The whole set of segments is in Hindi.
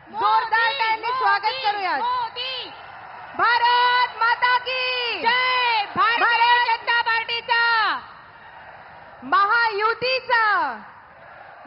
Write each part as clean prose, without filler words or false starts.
जोरदार टाळ्यांनी स्वागत करूयात. मोदी भारत माता की जय. भारतीय जनता पार्टीचा महायुतीचा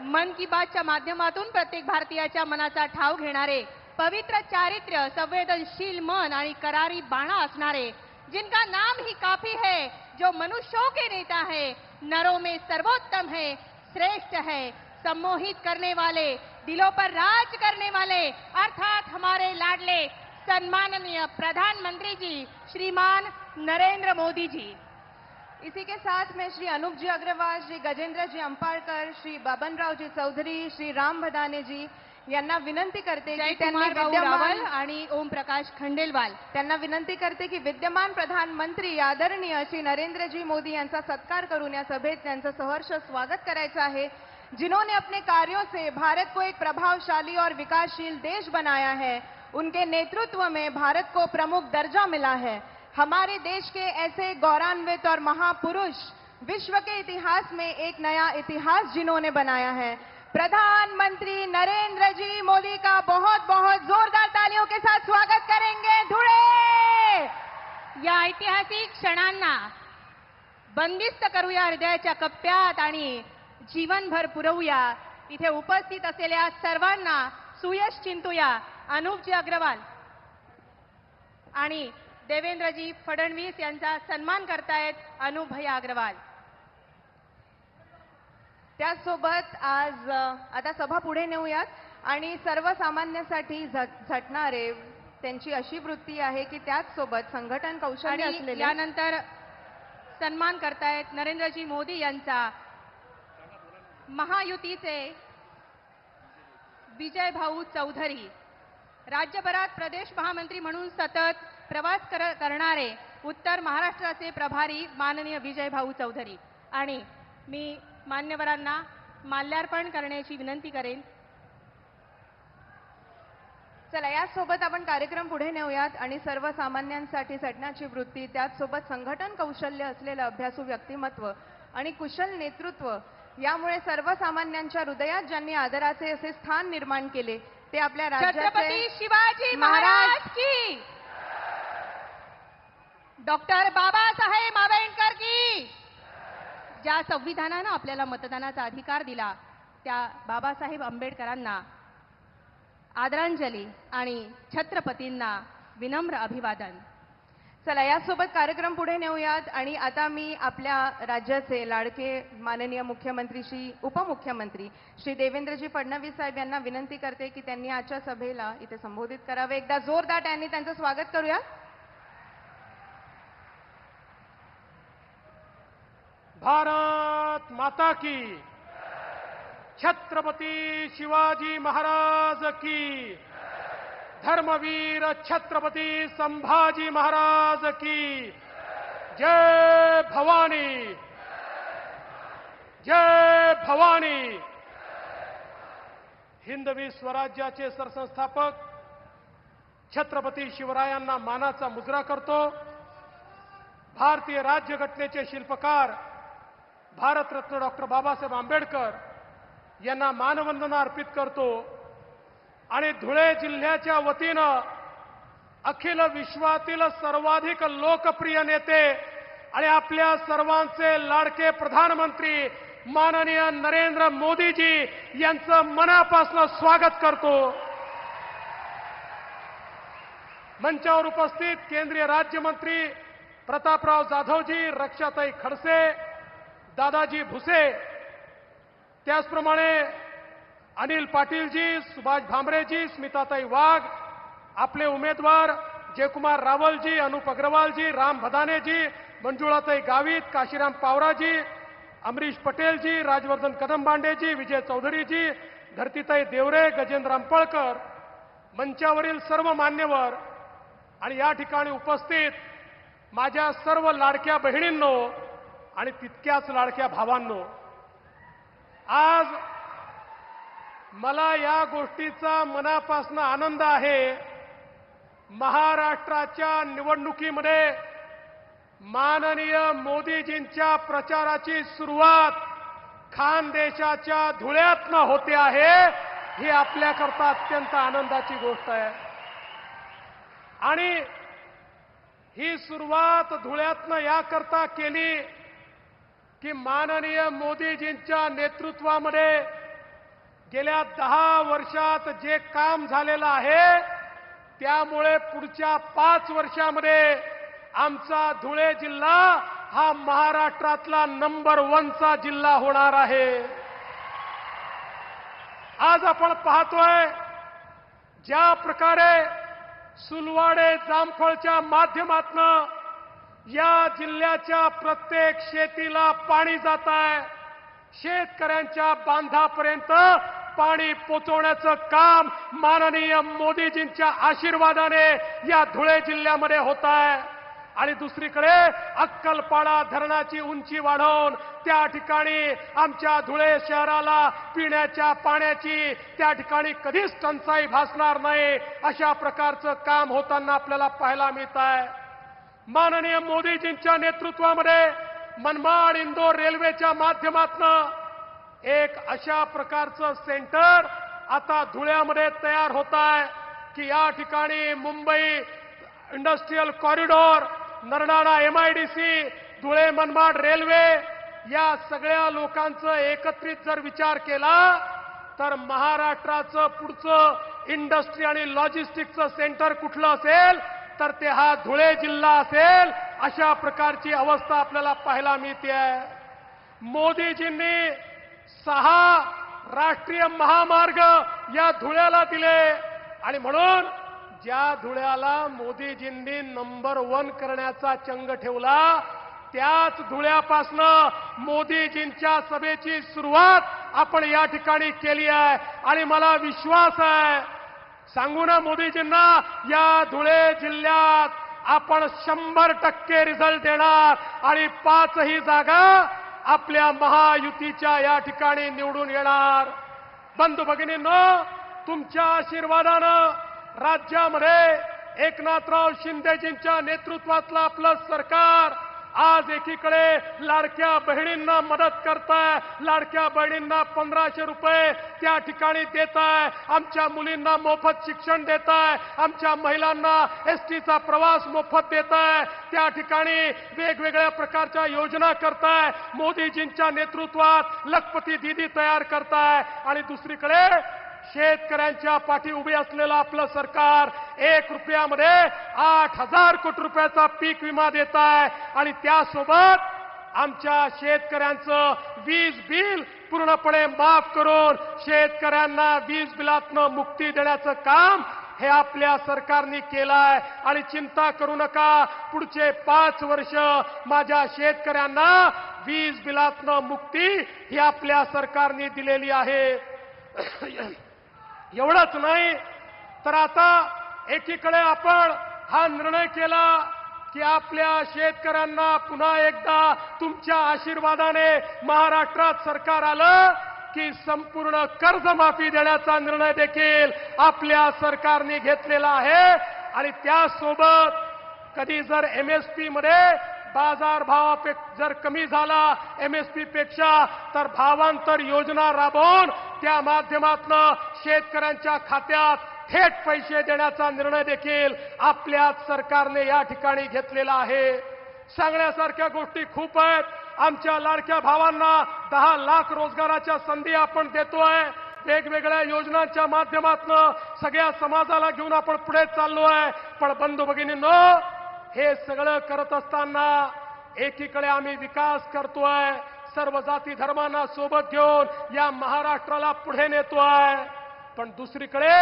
मन की बातच्या माध्यमातून प्रत्येक भारतीयाच्या मनाचा ठाव घेणारे, पवित्र चारित्र्य, संवेदनशील मन आणि करारी बाणा असणारे, जिनका नाम ही काफी है, जो मनुष्यों के नेता है, नरों में सर्वोत्तम है, श्रेष्ठ है, सम्मोहित करने वाले, दिलों पर राज करने वाले, अर्थात हमारे लाडले सम्माननीय प्रधानमंत्री जी श्रीमान नरेंद्र मोदी जी. इसी के साथ में श्री अनूप जी अग्रवाल, श्री गजेंद्र जी अंपाळकर, श्री बबनराव जी चौधरी, श्री राम भदाने जी यांना विनंती करते की त्यांनी जयकुमार भाऊ रावल विद्यमान आणि ओम प्रकाश खंडेलवाल त्यांना विनंती करते की विद्यमान प्रधानमंत्री आदरणीय श्री नरेंद्र जी मोदी यांचा सत्कार करून या सभेत त्यांचं सहर्ष स्वागत करायचं आहे, जिन्होंने अपने कार्यों से भारत को एक प्रभावशाली और विकासशील देश बनाया है. उनके नेतृत्व में भारत को प्रमुख दर्जा मिला है. हमारे देश के ऐसे गौरवान्वित और महापुरुष विश्व के इतिहास में एक नया इतिहास जिन्होंने बनाया है. प्रधानमंत्री नरेंद्र जी मोदी का बहुत बहुत जोरदार तालियों के साथ स्वागत करेंगे. धुळे. या ऐतिहासिक क्षणांना बंदिस्त करूया हृदयाच्या कप्प्यात आणि जीवनभर पुरवूया. इथे उपस्थित असलेल्या सर्वांना सुयश चिंतूया. अनूपजी अग्रवाल आणि देवेंद्रजी फडणवीस यांचा सन्मान करतायत अनूप भैया अग्रवाल. त्याचसोबत आज आता सभा पुढे नेऊयात आणि सर्वसामान्यांसाठी झटणारे त्यांची अशी वृत्ती आहे की त्याचसोबत संघटन कौशल्य आणि असलेले यानंतर सन्मान करतायत नरेंद्रजी मोदी यांचा महायुतीचे विजय भाऊ चौधरी, राज्यभरात प्रदेश महामंत्री म्हणून सतत प्रवास करणारे उत्तर महाराष्ट्राचे प्रभारी माननीय विजय भाऊ चौधरी. आणि मी मान्यवरांना माल्यार्पण करण्याची विनंती करेन. चला यासोबत आपण कार्यक्रम पुढे नेऊयात आणि सर्वसामान्यांसाठी झटण्याची वृत्ती, त्याचसोबत संघटन कौशल्य असलेलं अभ्यासू व्यक्तिमत्व आणि कुशल नेतृत्व यामुळे सर्वसामान्यांच्या हृदयात ज्यांनी आदराचे असे स्थान निर्माण केले ते आपल्या छत्रपती राज्याचे शिवाजी महाराज की, डॉक्टर बाबासाहेब आंबेडकर की. ज्या संविधानानं आपल्याला मतदानाचा अधिकार दिला त्या बाबासाहेब आंबेडकरांना आदरांजली आणि छत्रपतींना विनम्र अभिवादन. चला यासोबत कार्यक्रम पुढे नेऊयात आणि आता मी आपल्या राज्याचे लाडके माननीय मुख्यमंत्री श्री उपमुख्यमंत्री श्री देवेंद्रजी फडणवीस साहेब यांना विनंती करते की त्यांनी आजच्या सभेला इथे संबोधित करावे. एकदा जोरदार टाळ्यांनी त्यांचं स्वागत करूया. भारत माता की, छत्रपती शिवाजी महाराज की, धर्मवीर छत्रपती संभाजी महाराज की, जय भवानी, जय भवानी. हिंदवी स्वराज्याचे सरसंस्थापक छत्रपती शिवरायांना मानाचा मुजरा करतो. भारतीय राज्यघटनेचे शिल्पकार भारतरत्न डॉक्टर बाबासाहेब आंबेडकर यांना मानवंदना अर्पित करतो आणि धुळे जिल्ह्याच्या वतीनं अखिल विश्वातील सर्वाधिक लोकप्रिय नेते आणि आपल्या सर्वांचे लाडके प्रधानमंत्री माननीय नरेंद्र मोदीजी यांचं मनापासून स्वागत करतो. मंचावर उपस्थित केंद्रीय राज्यमंत्री प्रतापराव जाधवजी, रक्षाताई खडसे, दादाजी भुसे, त्याचप्रमाणे अनिल पाटीलजी, सुभाष भामरेजी, स्मिताताई वाघ, आपले उमेदवार जयकुमार रावलजी, अनूप अग्रवालजी, राम भदानेजी, मंजुळाताई गावित, काशीराम पावराजी, अमरीश पटेलजी, राजवर्धन कदमबांडेजी, विजय चौधरीजी, धरतीताई देवरे, गजेंद्र अंपळकर, मंचावरील सर्व मान्यवर आणि या ठिकाणी उपस्थित माझ्या सर्व लाडक्या बहिणींनो आणि तितक्याच लाडक्या भावांनो, आज मला या गोष्टीचा मनापासून आनंद आहे. महाराष्ट्राच्या निवडणुकीमध्ये माननीय मोदीजींच्या प्रचाराची सुरुवात खानदेशाच्या धुळ्यातनं होते आहे ही आपल्याकरता अत्यंत आनंदाची गोष्ट आहे. आणि ही सुरुवात धुळ्यातनं याकरता केली की माननीय मोदीजींच्या नेतृत्वामध्ये गेल्या 10 वर्षात जे काम झालेलं आहे त्यामुळे पुढच्या 5 वर्षामध्ये आमचा धुळे जिल्हा हा महाराष्ट्रातला नंबर 1चा जिल्हा होणार आहे. आज आपण पाहतोय ज्या प्रकारे सुलवाडे जामफळच्या माध्यमातनं या जिल्ह्याच्या प्रत्येक शेतीला पाणी जात आहे. शेतकऱ्यांच्या बांधापर्यंत पाणी पोचवण्याचं काम माननीय मोदीजींच्या आशीर्वादाने या धुळे जिल्ह्यामध्ये होत आहे. आणि दुसरीकडे अक्कलपाडा धरणाची उंची वाढवून त्या ठिकाणी आमच्या धुळे शहराला पिण्याच्या पाण्याची त्या ठिकाणी कधीच टंचाई भासणार नाही अशा प्रकारचं काम होताना आपल्याला पाहायला मिळत आहे. माननीय मोदीजींच्या नेतृत्वामध्ये मनमाड इंदोर रेल्वेच्या माध्यमातून एक अशा प्रकारचं सेंटर आता धुळ्यामध्ये तयार होत आहे की या ठिकाणी Mumbai industrial corridor, Nardana MIDC, Dhule Manmad railway या सगळ्या लोकांचं एकत्रित जर विचार केला तर महाराष्ट्राचं पुढचं इंडस्ट्री आणि लॉजिस्टिक्सचं सेंटर कुठलं असेल तर ते हा धुळे जिल्हा असेल. अशा प्रकारची अवस्था आपल्याला पाहायला मिळते आहे. मोदीजींनी 6 राष्ट्रीय महामार्ग या धुळ्याला दिले आणि म्हणून ज्या धुळ्याला मोदीजींनी नंबर 1 करण्याचा चंग ठेवला त्याच धुळ्यापासनं मोदीजींच्या सभेची सुरुवात आपण या ठिकाणी केली आहे. आणि मला विश्वास आहे, सांगू ना मोदीजींना, या धुळे जिल्ह्यात आपण 100% रिझल्ट देणार आणि 5ही जागा आपल्या महायुतीच्या या ठिकाणी निवडून येणार. बंधू भगिनींनो, तुमच्या आशीर्वादानं राज्यामध्ये एकनाथराव शिंदेजींच्या नेतृत्वातलं आपलं सरकार आज एकीकडे लाडक्या बहिणींना मदत करताय. लाडक्या बहिणींना 1500 रुपये त्या ठिकाणी देत आहे. आमच्या मुलींना मोफत शिक्षण देत आहे. आमच्या महिलांना STचा प्रवास मोफत देत आहे. त्या ठिकाणी वेगवेगळ्या प्रकारच्या योजना करताय. मोदीजींच्या नेतृत्वात लखपती दीदी तयार करताय. आणि दुसरीकडे शेतकऱ्यांच्या पाठी उभी असलेलं आपलं सरकार 1 रुपयामध्ये 8000 कोटी रुपयाचा पीक विमा देत आहे. आणि त्यासोबत आमच्या शेतकऱ्यांचं वीज बिल पूर्णपणे माफ करून शेतकऱ्यांना वीज बिलातनं मुक्ती देण्याचं काम हे आपल्या सरकारने केलं आहे. आणि चिंता करू नका, पुढचे 5 वर्ष माझ्या शेतकऱ्यांना वीज बिलातनं मुक्ती ही आपल्या सरकारने दिलेली आहे. एवढंच नाही तर आता एकीकडे आपण हा निर्णय केला की आपल्या शेतकऱ्यांना पुन्हा एकदा तुमच्या आशीर्वादाने महाराष्ट्रात सरकार आलं की संपूर्ण कर्जमाफी देण्याचा निर्णय देखील आपल्या सरकारने घेतलेला आहे. आणि त्यासोबत कधी जर MSP मध्ये बाजारभाव जर कमी झाला MSP पेक्षा तर भावांतर योजना राबवून त्या माध्यमातून शेतकऱ्यांच्या खात्यात थेट पैसे देण्याचा निर्णय देखील आपल्याच सरकारने या ठिकाणी घेतलेला आहे. सांगण्यासारख्या गोष्टी खूप आहेत. आमच्या लाडक्या भावांना 10 लाख रोजगाराच्या संधी आपण देतोय. वेगवेगळ्या योजनांच्या माध्यमातून सगळ्या समाजाला घेऊन आपण पुढे चाललो आहे. पण बंधू भगिनींनो, हे सगळं करत असताना एकीकडे आम्ही विकास करतोय, सर्व जाती धर्मांना सोबत घेऊन या महाराष्ट्राला पुढे नेतोय. पण दुसरीकडे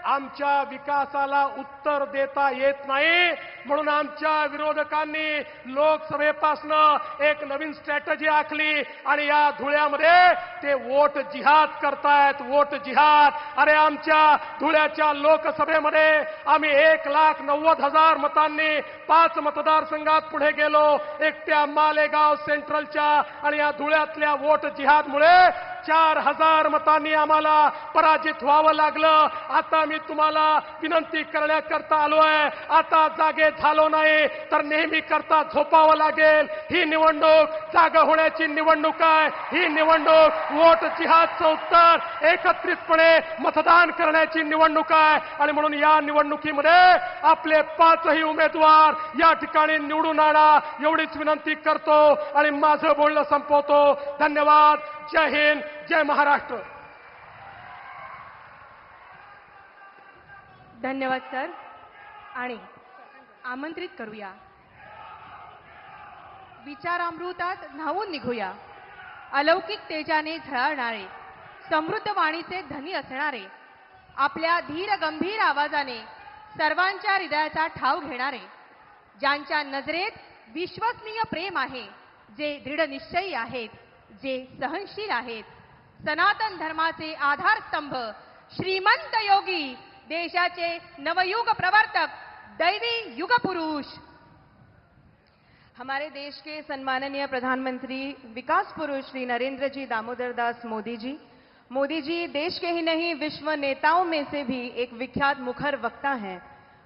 आमच्या विकासाला उत्तर देता येत नाही म्हणून आमच्या विरोधकांनी लोकसभेपासनं एक नवीन स्ट्रॅटेजी आखली आणि या धुळ्यामध्ये ते वोट जिहाद करतायत. वोट जिहाद. अरे आमच्या धुळ्याच्या लोकसभेमध्ये आम्ही 1,90,000 मतांनी 5 मतदारसंघात पुढे गेलो. एकट्या मालेगाव सेंट्रलच्या आणि या धुळ्यातल्या वोट जिहादमुळे 4000 मतांनी आम्हाला पराजित व्हावं लागलं. आता मी तुम्हाला विनंती करण्याकरता आलोय. आता जागे झालो नाही तर नेहमी करता झोपावं लागेल. ही निवडणूक जागा होण्याची निवडणूक आहे. ही निवडणूक वोट जिहादचं उत्तर एकत्रितपणे मतदान करण्याची निवडणूक आहे. आणि म्हणून या निवडणुकीमध्ये आपले 5ही उमेदवार या ठिकाणी निवडून आणा एवढीच विनंती करतो आणि माझं बोलणं संपवतो. धन्यवाद. जय हिंद, जय महाराष्ट्र. धन्यवाद सर. आणि आमंत्रित करूया विचारामृतात न्हावून निघूया अलौकिक तेजाने झळाळणारे, समृद्ध वाणीचे धनी असणारे, आपल्या धीर गंभीर आवाजाने सर्वांच्या हृदयाचा ठाव घेणारे, ज्यांच्या नजरेत विश्वसनीय प्रेम आहे, जे दृढ निश्चयी आहेत, जे सहनशील आहेत, सनातन धर्माचे आधारस्तंभ, श्रीमंत योगी, देशाचे नवयुग प्रवर्तक, दैवी युग पुरुष, हमारे देश के सम्माननीय प्रधानमंत्री विकास पुरुष श्री नरेंद्र जी दामोदर दास मोदी जी. मोदी जी देश के ही नहीं विश्व नेताओं में से भी एक विख्यात मुखर वक्ता हैं.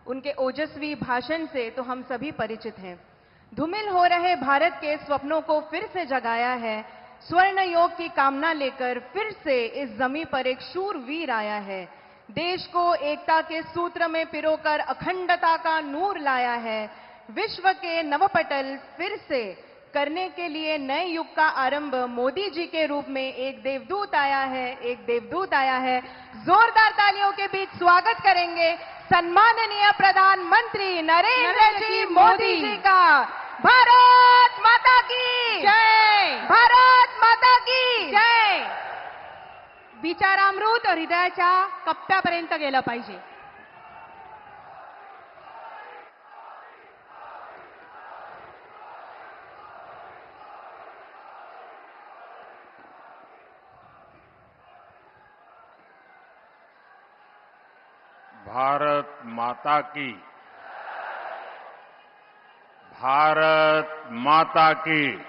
उनके ओजस्वी भाषण से तो हम सभी परिचित हैं. धूमिल हो रहे भारत के स्वप्नों को फिर से जगाया है. स्वर्ण योग की कामना लेकर फिर से इस जमीन पर एक शूरवीर आया है. देश को एकता के सूत्र में पिरोकर अखंडता का नूर लाया है. विश्व के नवपटल फिर से करने के लिए नए युग का आरंभ मोदी जी के रूप में एक देवदूत आया है. एक देवदूत आया है. जोरदार तालियों के बीच स्वागत करेंगे सम्माननीय प्रधानमंत्री नरेंद्र जी मोदी जी का. भारत माता की जय. भारत माता की जय. विचारामृत हृदयाच्या कप्प्यापर्यंत गेलं पाहिजे. भारत माता की, भारत माता की.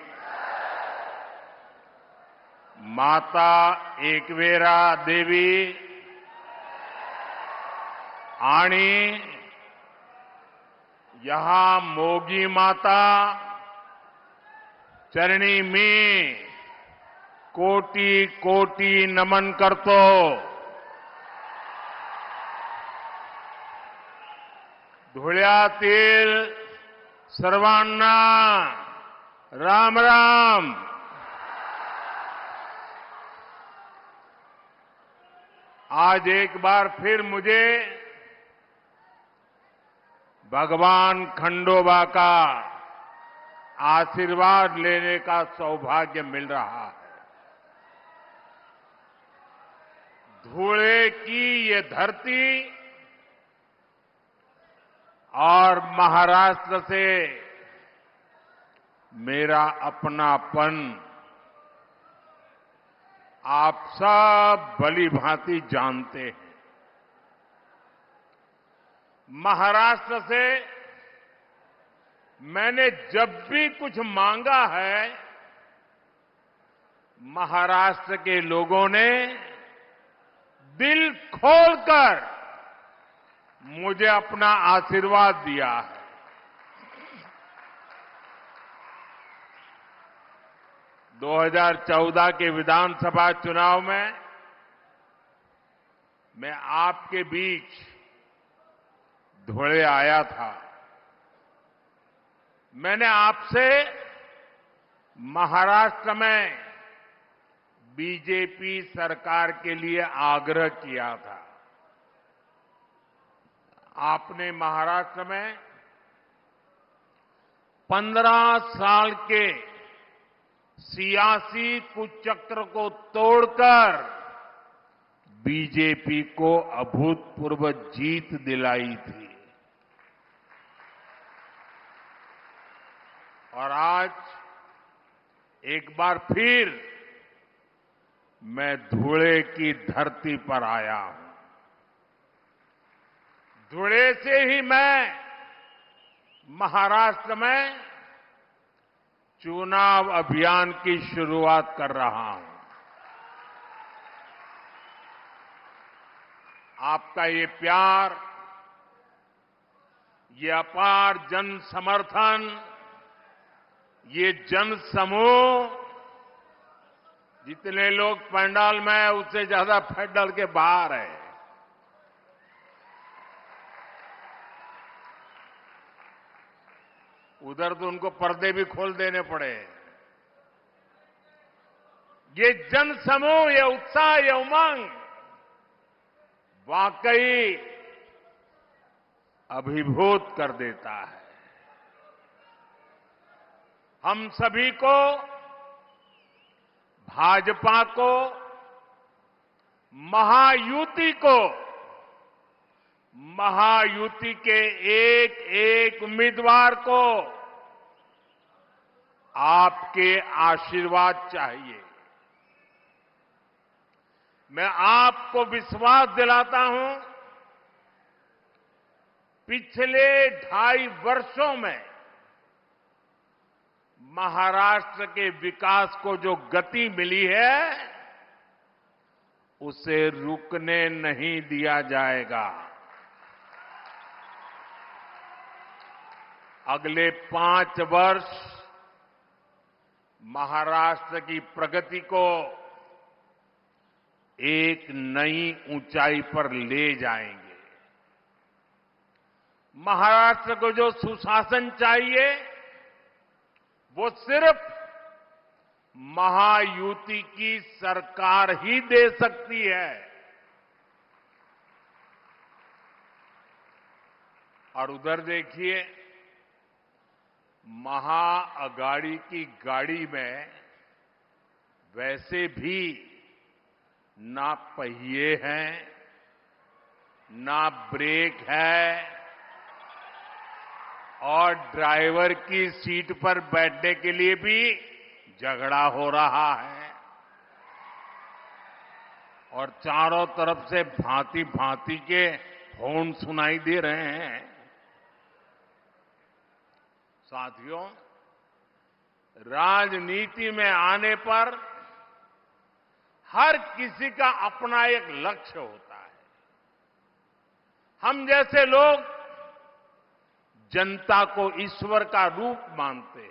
माता एकवेरा देवी आणि यहां मोगी माता चरणी मी कोटी कोटी नमन करतो. धुळ्यातील सर्वांना राम राम. आज एक बार फिर मुझे भगवान खंडोबा का आशीर्वाद लेने का सौभाग्य मिल रहा है. धुळे की ये धरती और महाराष्ट्र से मेरा अपनापन आप सब भली भांति जानते हैं. महाराष्ट्र से मैंने जब भी कुछ मांगा है, महाराष्ट्र के लोगों ने दिल खोलकर मुझे अपना आशीर्वाद दिया है. – 2014 के विधानसभा चुनाव में मैं आपके बीच धुळे आया था. मैंने आपसे महाराष्ट्र में बीजेपी सरकार के लिए आग्रह किया था. आपने महाराष्ट्र में 15 साल के सियासी कुचक्र को तोड़कर बीजेपी को अभूतपूर्व जीत दिलाई थी. और आज एक बार फिर मैं धुळे की धरती पर आया हूं. धुळे से ही मैं महाराष्ट्र में चुनाव अभियान की शुरुआत कर रहा हूं. आपका ये प्यार, ये अपार जन समर्थन, ये जन समूह, जितने लोग पंडाल में हैं, उससे ज्यादा पंडाल के बाहर है। उधर तो उनको पर्दे भी खोल देने पड़े। ये जन समूह, ये उत्साह, ये उमंग वाकई अभिभूत कर देता है। हम सभी को, भाजपा को, महायुति को, महायुति के एक एक उम्मीदवार को आपके आशीर्वाद चाहिए। मैं आपको विश्वास दिलाता हूं, पिछले 2.5 वर्षों में महाराष्ट्र के विकास को जो गति मिली है, उसे रुकने नहीं दिया जाएगा। अगले 5 वर्ष महाराष्ट्र की प्रगति को एक नई ऊंचाई पर ले जाएंगे। महाराष्ट्र को जो सुशासन चाहिए, वो सिर्फ महायुति की सरकार ही दे सकती है। और उधर देखिए, महाअगाड़ी की गाड़ी में वैसे भी ना पहिए हैं, ना ब्रेक है, और ड्राइवर की सीट पर बैठने के लिए भी झगड़ा हो रहा है। और चारों तरफ से भांति भांति के हॉर्न सुनाई दे रहे हैं। साथियों, राजनीति में आने पर हर किसी का अपना एक लक्ष्य होता है। हम जैसे लोग जनता को ईश्वर का रूप मानते हैं,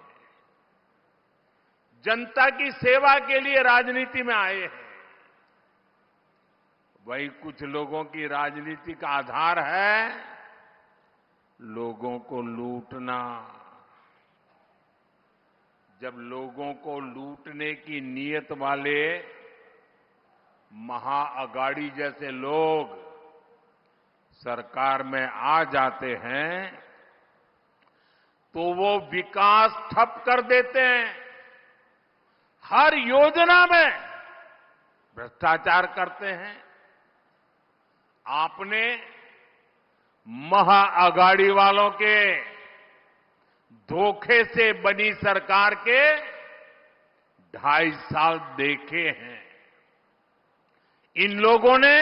जनता की सेवा के लिए राजनीति में आए हैं। वही कुछ लोगों की राजनीति का आधार है लोगों को लूटना। जब लोगों को लूटने की नीयत वाले महाअगाड़ी जैसे लोग सरकार में आ जाते हैं, तो वो विकास ठप कर देते हैं। हर योजना में भ्रष्टाचार करते हैं। आपने महाअगाड़ी वालों के धोखे से बनी सरकार के 2.5 साल देखे हैं। इन लोगों ने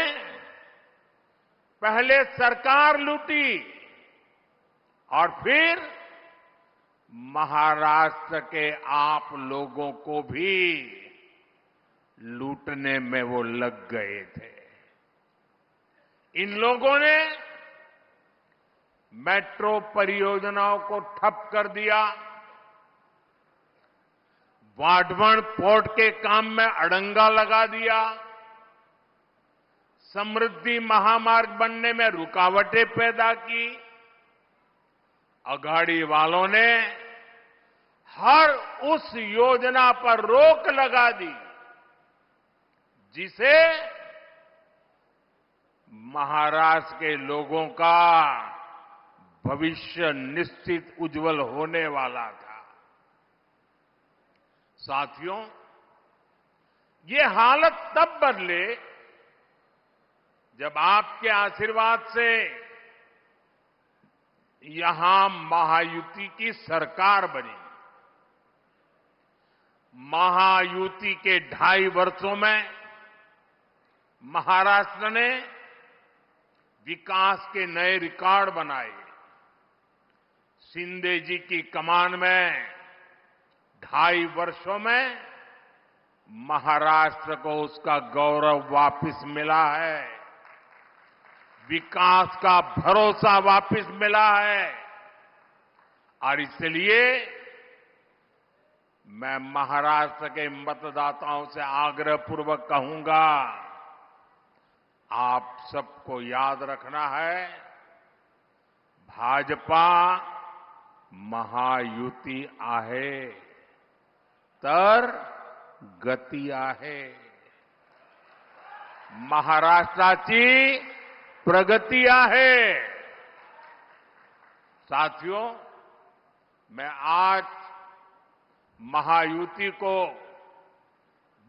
पहले सरकार लूटी और फिर महाराष्ट्र के आप लोगों को भी लूटने में वो लग गए थे। इन लोगों ने मेट्रो परियोजनाओं को ठप कर दिया, वाढवण पोर्ट के काम में अड़ंगा लगा दिया, समृद्धि महामार्ग बनने में रुकावटें पैदा की। अगाड़ी वालों ने हर उस योजना पर रोक लगा दी जिसे महाराष्ट्र के लोगों का भविष्य निश्चित उज्जवल होने वाला था। साथियों, ये हालत तब बदले जब आपके आशीर्वाद से यहां महायुति की सरकार बनी। महायुति के 2.5 वर्षों में महाराष्ट्र ने विकास के नए रिकॉर्ड बनाए। शिंदे जी की कमान में 2.5 वर्षों में महाराष्ट्र को उसका गौरव वापस मिला है। विकास का भरोसा वापस मिला है। और इसलिए मैं महाराष्ट्र के मतदाताओं से आग्रहपूर्वक कहूंगा, आप सबको याद रखना है, भाजपा महायुती आहे तर गती आहे, महाराष्ट्राची प्रगती आहे। साथियों, मैं आज महायुति को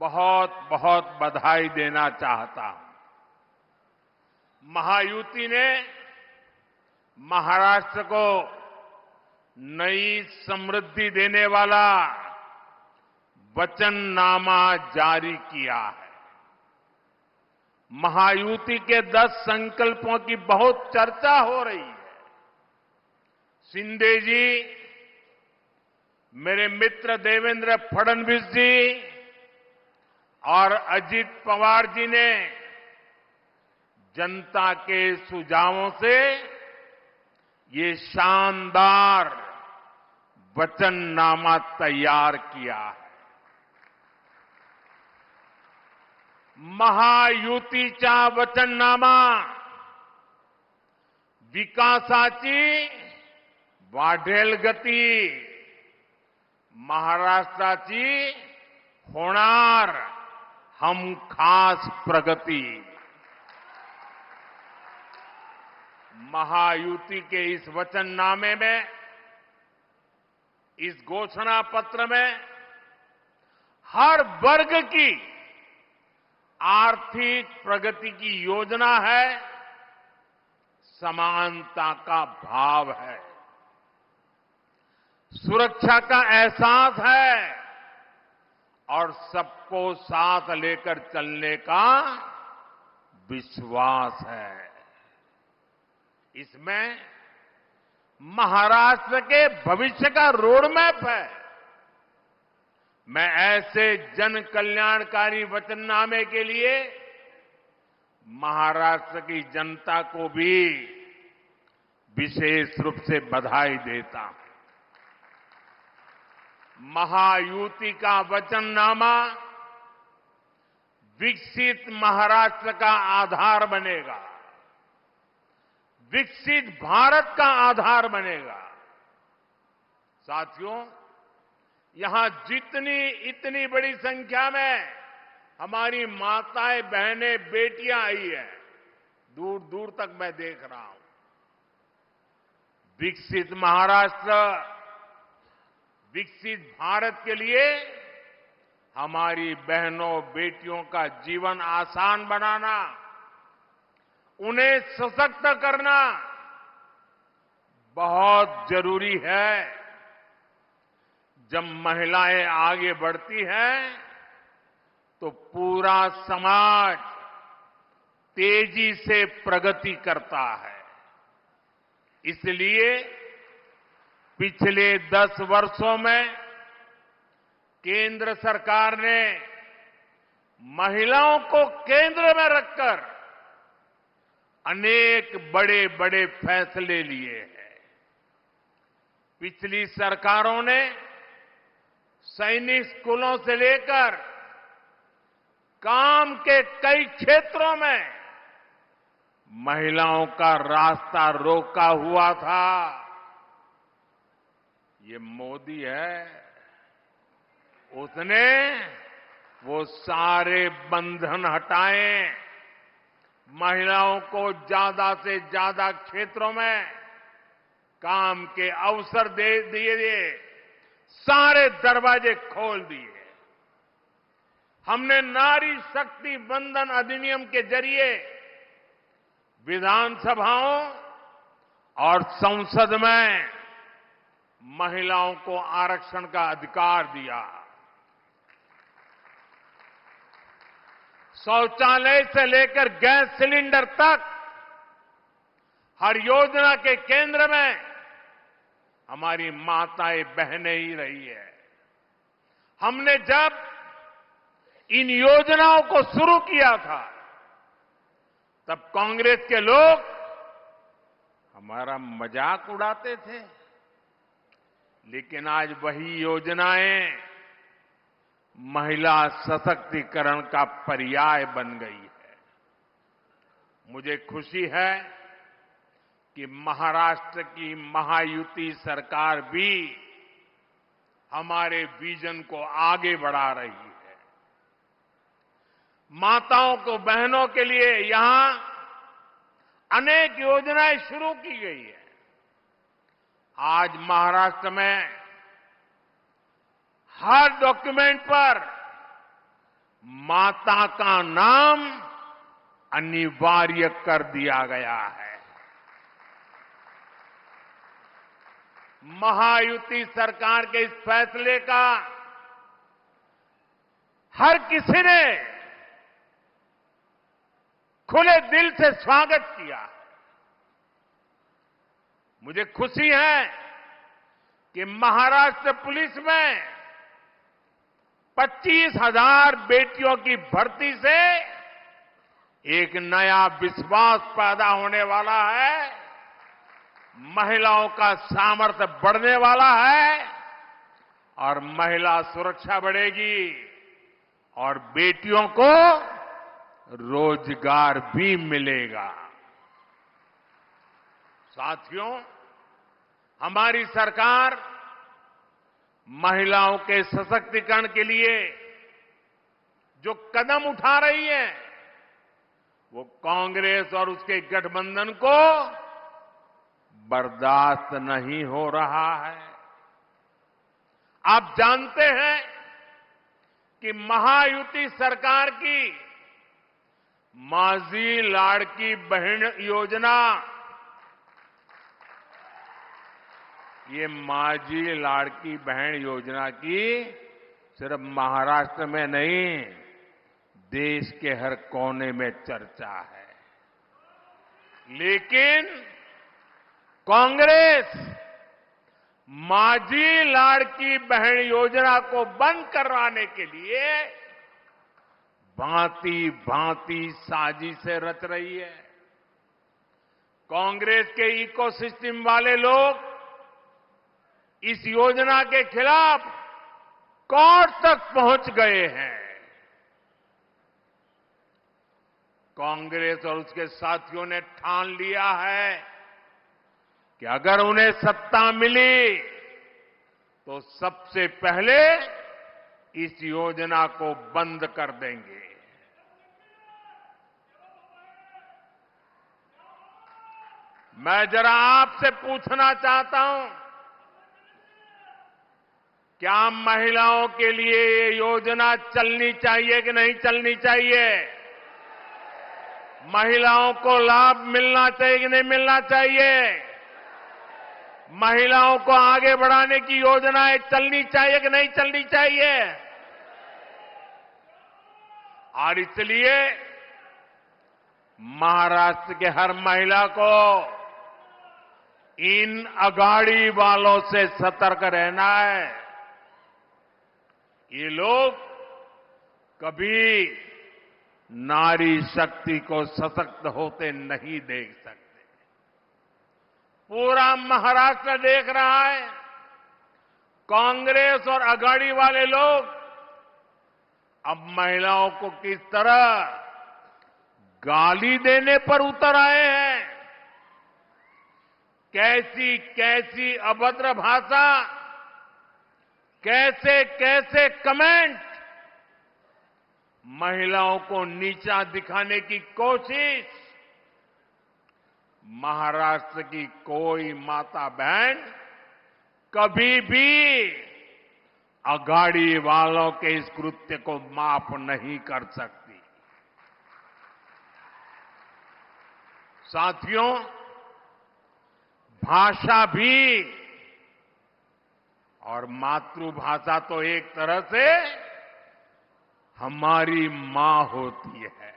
बहुत बहुत बधाई देना चाहता हूं। महायुति ने महाराष्ट्र को नई समृद्धि देने वाला वचननामा जारी किया है। महायुति के 10 संकल्पों की बहुत चर्चा हो रही है। शिंदे जी, मेरे मित्र देवेंद्र फडणवीस जी और अजित पवार जी ने जनता के सुझावों से ये शानदार वचननामा तैयार किया है। महायुतीचा वचननामा विकासाची वाढेल गती, महाराष्ट्राची होणार हमखास प्रगती। महायुति के इस वचननामे में, इस घोषणा पत्र में हर वर्ग की आर्थिक प्रगति की योजना है, समानता का भाव है, सुरक्षा का एहसास है और सबको साथ लेकर चलने का विश्वास है। इसमें महाराष्ट्र के भविष्य का रोड मैप है। मैं ऐसे जन कल्याणकारी वचननामे के लिए महाराष्ट्र की जनता को भी विशेष रूप से बधाई देता हूं। महायुति का वचननामा विकसित महाराष्ट्र का आधार बनेगा, विकसित भारत का आधार बनेगा। साथियों, यहां इतनी बड़ी संख्या में हमारी माताएं, बहनें, बेटियां आई है, दूर दूर तक मैं देख रहा हूं। विकसित महाराष्ट्र, विकसित भारत के लिए हमारी बहनों, बेटियों का जीवन आसान बनाना, उन्हें सशक्त करना बहुत जरूरी है। जब महिलाएं आगे बढ़ती हैं तो पूरा समाज तेजी से प्रगति करता है। इसलिए पिछले 10 वर्षों में केंद्र सरकार ने महिलाओं को केंद्र में रखकर अनेक बड़े बड़े फैसले लिए हैं। पिछली सरकारों ने सैनिक स्कूलों से लेकर काम के कई क्षेत्रों में महिलाओं का रास्ता रोका हुआ था। ये मोदी है, उसने वो सारे बंधन हटाए, महिलाओं को ज्यादा से ज्यादा क्षेत्रों में काम के अवसर दे दिए, सारे दरवाजे खोल दिए। हमने नारी शक्ति बंधन अधिनियम के जरिए विधानसभाओं और संसद में महिलाओं को आरक्षण का अधिकार दिया। शौचालय से लेकर गैस सिलेंडर तक हर योजना के केंद्र में हमारी माताएं, बहनें ही रही है। हमने जब इन योजनाओं को शुरू किया था तब कांग्रेस के लोग हमारा मजाक उड़ाते थे, लेकिन आज वही योजनाएं महिला सशक्तिकरण का पर्याय बन गई है। मुझे खुशी है कि महाराष्ट्र की महायुति सरकार भी हमारे विजन को आगे बढ़ा रही है। माताओं को, बहनों के लिए यहां अनेक योजनाएं शुरू की गई है। आज महाराष्ट्र में हर डॉक्यूमेंट पर माता का नाम अनिवार्य कर दिया गया है। महायुति सरकार के इस फैसले का हर किसी ने खुले दिल से स्वागत किया। मुझे खुशी है कि महाराष्ट्र पुलिस में 25,000 बेटियों की भर्ती से एक नया विश्वास पैदा होने वाला है, महिलाओं का सामर्थ्य बढ़ने वाला है और महिला सुरक्षा बढ़ेगी और बेटियों को रोजगार भी मिलेगा। साथियों, हमारी सरकार महिलाओं के सशक्तिकरण के लिए जो कदम उठा रही है वो कांग्रेस और उसके गठबंधन को बर्दाश्त नहीं हो रहा है। आप जानते हैं कि महायुति सरकार की माझी लाड़की बहन योजना, ये माझी लाड़की बहन योजना की सिर्फ महाराष्ट्र में नहीं, देश के हर कोने में चर्चा है। लेकिन कांग्रेस माझी लाड़की बहन योजना को बंद करवाने के लिए भांति भांति साजिशें रच रही है। कांग्रेस के इकोसिस्टम वाले लोग इस योजना के खिलाफ कोर्ट तक पहुंच गए हैं। कांग्रेस और उसके साथियों ने ठान लिया है कि अगर उन्हें सत्ता मिली तो सबसे पहले इस योजना को बंद कर देंगे। मैं जरा आपसे पूछना चाहता हूं, क्या महिलाओं के लिए ये योजना चलनी चाहिए कि नहीं चलनी चाहिए? महिलाओं को लाभ मिलना चाहिए कि नहीं मिलना चाहिए? महिलाओं को आगे बढ़ाने की योजनाएं चलनी चाहिए कि नहीं चलनी चाहिए? और इसलिए महाराष्ट्र के हर महिला को इन अगाड़ी वालों से सतर्क रहना है। ये लोग कभी नारी शक्ति को सशक्त होते नहीं देख सकते। पूरा महाराष्ट्र देख रहा है कांग्रेस और अगाड़ी वाले लोग अब महिलाओं को किस तरह गाली देने पर उतर आए हैं। कैसी कैसी अभद्र भाषा, कैसे कैसे कमेंट, महिलाओं को नीचा दिखाने की कोशिश। महाराष्ट्र की कोई माता बहन कभी भी अघाड़ी वालों के इस कृत्य को माफ नहीं कर सकती। साथियों, भाषा भी और मातृभाषा तो एक तरह से हमारी मां होती है।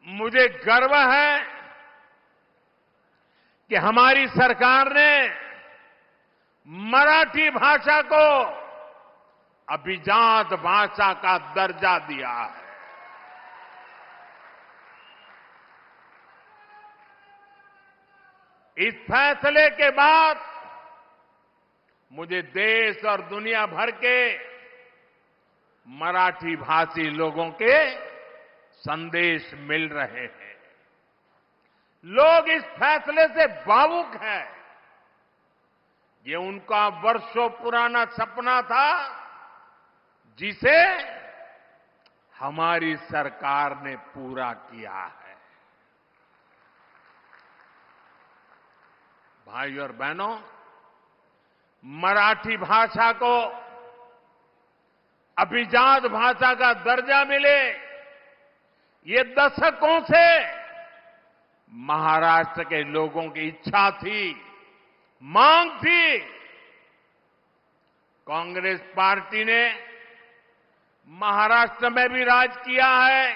मुझे गर्व है कि हमारी सरकार ने मराठी भाषा को अभिजात भाषा का दर्जा दिया है। इस फैसले के बाद मुझे देश और दुनिया भर के मराठी भाषी लोगों के संदेश मिल रहे हैं। लोग इस फैसले से भावुक हैं। ये उनका वर्षों पुराना सपना था, जिसे हमारी सरकार ने पूरा किया है। भाइयों और बहनों, मराठी भाषा को अभिजात भाषा का दर्जा मिले, ये दशकों से महाराष्ट्र के लोगों की इच्छा थी, मांग थी। कांग्रेस पार्टी ने महाराष्ट्र में भी राज किया है,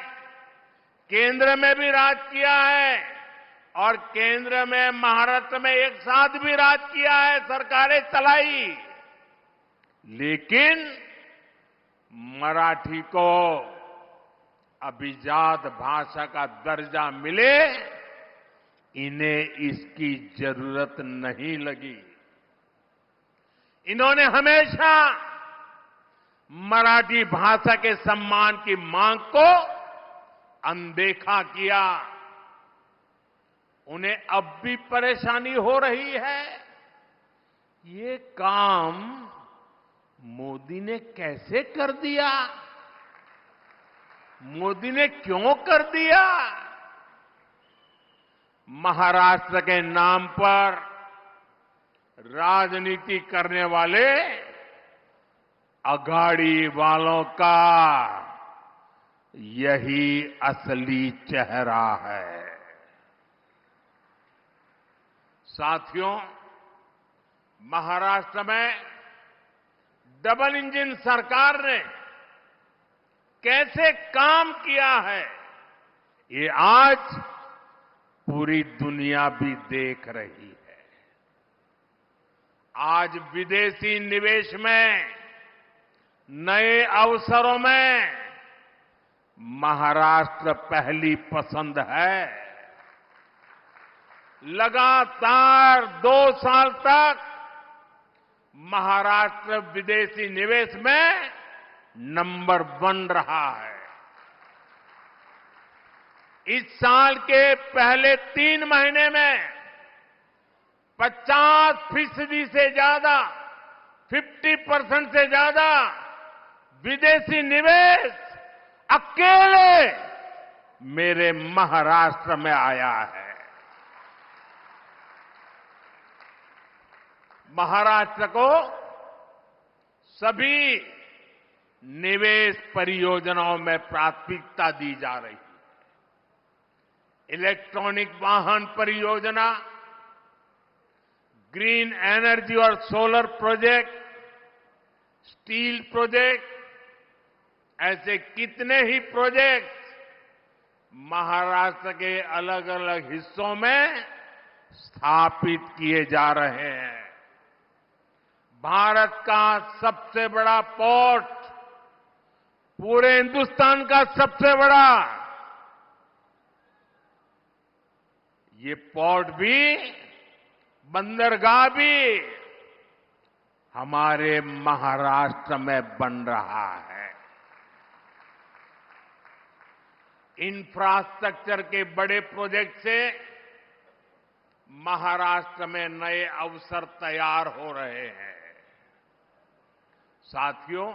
केंद्र में भी राज किया है और केंद्र में महाराष्ट्र में एक साथ भी राज किया है, सरकारें चलाई। लेकिन मराठी को अभिजात भाषा का दर्जा मिले, इन्हें इसकी जरूरत नहीं लगी। इन्होंने हमेशा मराठी भाषा के सम्मान की मांग को अनदेखा किया। उन्हें अब भी परेशानी हो रही है। ये काम मोदी ने कैसे कर दिया? मोदी ने क्यों कर दिया? महाराष्ट्र के नाम पर राजनीति करने वाले अघाड़ी वालों का यही असली चेहरा है। साथियों, महाराष्ट्र में डबल इंजन सरकार ने कैसे काम किया है, ये आज पूरी दुनिया भी देख रही है। आज विदेशी निवेश में, नए अवसरों में महाराष्ट्र पहली पसंद है। लगातार 2 साल तक महाराष्ट्र विदेशी निवेश में नंबर 1 रहा है। इस साल के पहले 3 महीने में 50% से ज्यादा, 50% से ज्यादा विदेशी निवेश अकेले मेरे महाराष्ट्र में आया है। महाराष्ट्र को सभी निवेश परियोजनाओं में प्राथमिकता दी जा रही है। इलेक्ट्रॉनिक वाहन परियोजना, ग्रीन एनर्जी और सोलर प्रोजेक्ट, स्टील प्रोजेक्ट, ऐसे कितने ही प्रोजेक्ट महाराष्ट्र के अलग अलग हिस्सों में स्थापित किए जा रहे हैं। भारत का सबसे बड़ा पोर्ट, पूरे हिंदुस्तान का सबसे बड़ा, ये पोर्ट भी, बंदरगाह भी हमारे महाराष्ट्र में बन रहा है। इंफ्रास्ट्रक्चर के बड़े प्रोजेक्ट से महाराष्ट्र में नए अवसर तैयार हो रहे हैं। साथियों,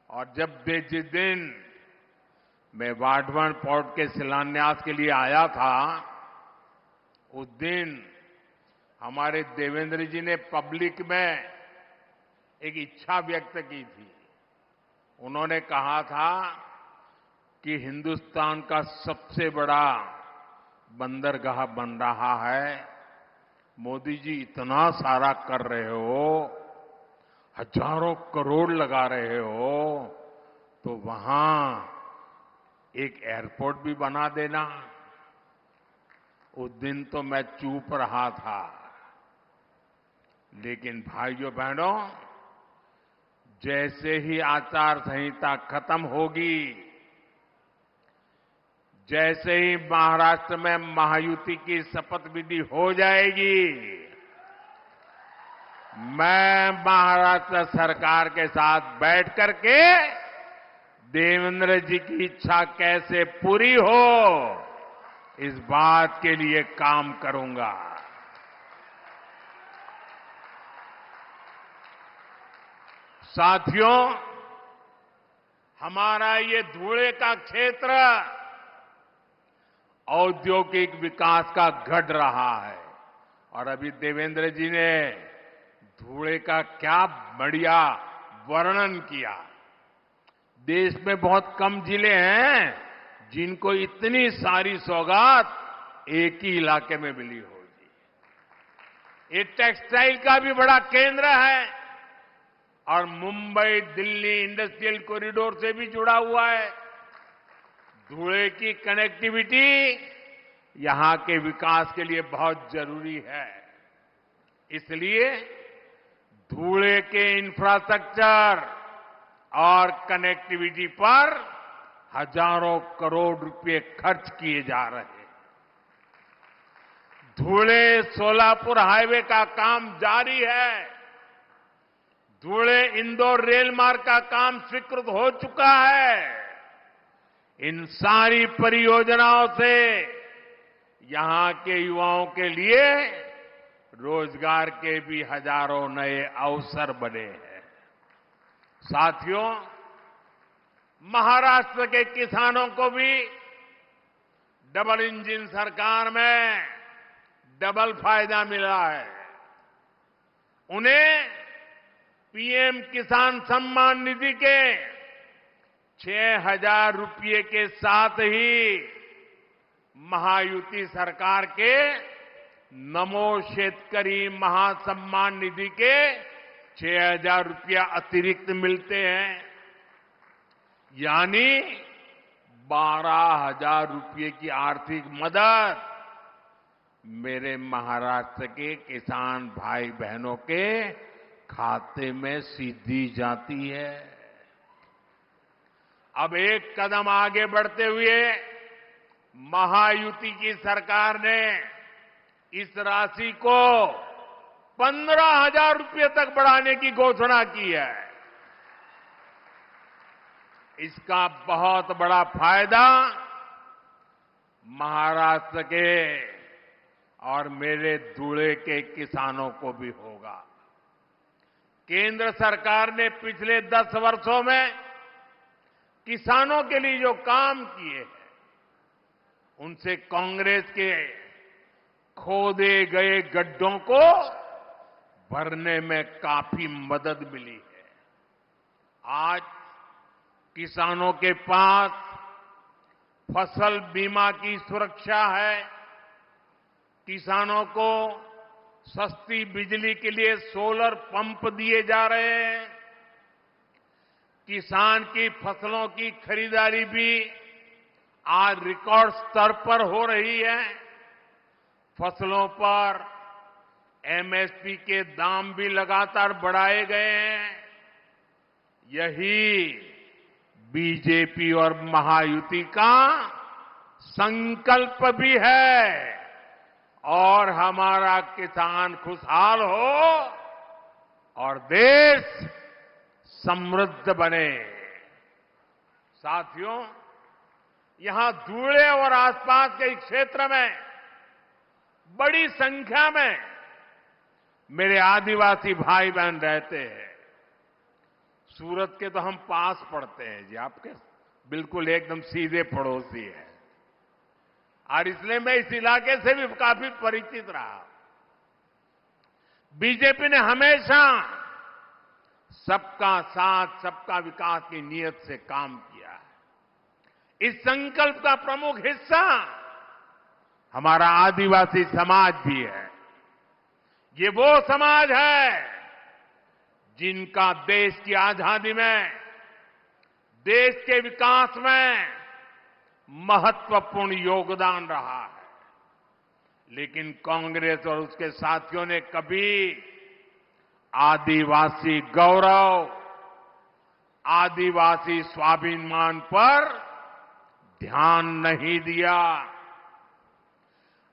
और जिस दिन मैं वाढवण पोर्ट के शिलान्यास के लिए आया था, उस दिन हमारे देवेंद्र जी ने पब्लिक में एक इच्छा व्यक्त की थी। उन्होंने कहा था कि हिंदुस्तान का सबसे बड़ा बंदरगाह बन रहा है। मोदी जी इतना सारा कर रहे हो, हजारों करोड़ लगा रहे हो, तो वहां एक एयरपोर्ट भी बना देना। उस दिन तो मैं चुप रहा था, लेकिन भाइयों बहनों, जैसे ही आचार संहिता खत्म होगी, जैसे ही महाराष्ट्र में महायुति की शपथ विधि हो जाएगी, मैं महाराष्ट्र सरकार के साथ बैठ करके देवेंद्र जी की इच्छा कैसे पूरी हो, इस बात के लिए काम करूंगा। साथियों, हमारा ये धुले का क्षेत्र औद्योगिक विकास का गढ़ रहा है और अभी देवेंद्र जी ने धुले का क्या बढ़िया वर्णन किया। देश में बहुत कम जिले हैं जिनको इतनी सारी सौगात एक ही इलाके में मिली होगी। ये टेक्सटाइल का भी बड़ा केंद्र है और मुंबई दिल्ली इंडस्ट्रियल कॉरिडोर से भी जुड़ा हुआ है। धुले की कनेक्टिविटी यहां के विकास के लिए बहुत जरूरी है। इसलिए धुले के इंफ्रास्ट्रक्चर और कनेक्टिविटी पर हजारों करोड़ रुपए खर्च किए जा रहे हैं। धुले सोलापुर हाईवे का काम जारी है। धुले इंदौर रेल मार्ग का काम स्वीकृत हो चुका है। इन सारी परियोजनाओं से यहां के युवाओं के लिए रोजगार के भी हजारों नए अवसर बने हैं। साथियों, महाराष्ट्र के किसानों को भी डबल इंजन सरकार में डबल फायदा मिला है। उन्हें पीएम किसान सम्मान निधि के 6,000 रुपये के साथ ही महायुति सरकार के नमो शेतकरी महासम्मान निधि के 6,000 रुपया अतिरिक्त मिलते हैं, यानी 12,000 रुपये की आर्थिक मदद मेरे महाराष्ट्र के किसान भाई बहनों के खाते में सीधी जाती है। अब एक कदम आगे बढ़ते हुए महायुति की सरकार ने इस राशि को 15,000 रुपये तक बढ़ाने की घोषणा की है। इसका बहुत बड़ा फायदा महाराष्ट्र के और मेरे धुले के किसानों को भी होगा। केंद्र सरकार ने पिछले 10 वर्षों में किसानों के लिए जो काम किए हैं, उनसे कांग्रेस के खोदे गए गड्ढों को भरने में काफी मदद मिली है। आज किसानों के पास फसल बीमा की सुरक्षा है। किसानों को सस्ती बिजली के लिए सोलर पंप दिए जा रहे हैं। किसान की फसलों की खरीदारी भी आज रिकॉर्ड स्तर पर हो रही है। फसलों पर एमएसपी के दाम भी लगातार बढ़ाए गए हैं। यही बीजेपी और महायुति का संकल्प भी है और हमारा किसान खुशहाल हो और देश समृद्ध बने। साथियों, यहां धुले और आसपास के क्षेत्र में बड़ी संख्या में मेरे आदिवासी भाई बहन रहते हैं। सूरत के तो हम पास पड़ते हैं जी, आपके बिल्कुल एकदम सीधे पड़ोसी है और इसलिए मैं इस इलाके से भी काफी परिचित रहा। बीजेपी ने हमेशा सबका साथ सबका विकास की नीयत से काम किया है। इस संकल्प का प्रमुख हिस्सा हमारा आदिवासी समाज भी है। ये वो समाज है जिनका देश की आजादी में, देश के विकास में महत्वपूर्ण योगदान रहा है। लेकिन कांग्रेस और उसके साथियों ने कभी आदिवासी गौरव, आदिवासी स्वाभिमान पर ध्यान नहीं दिया।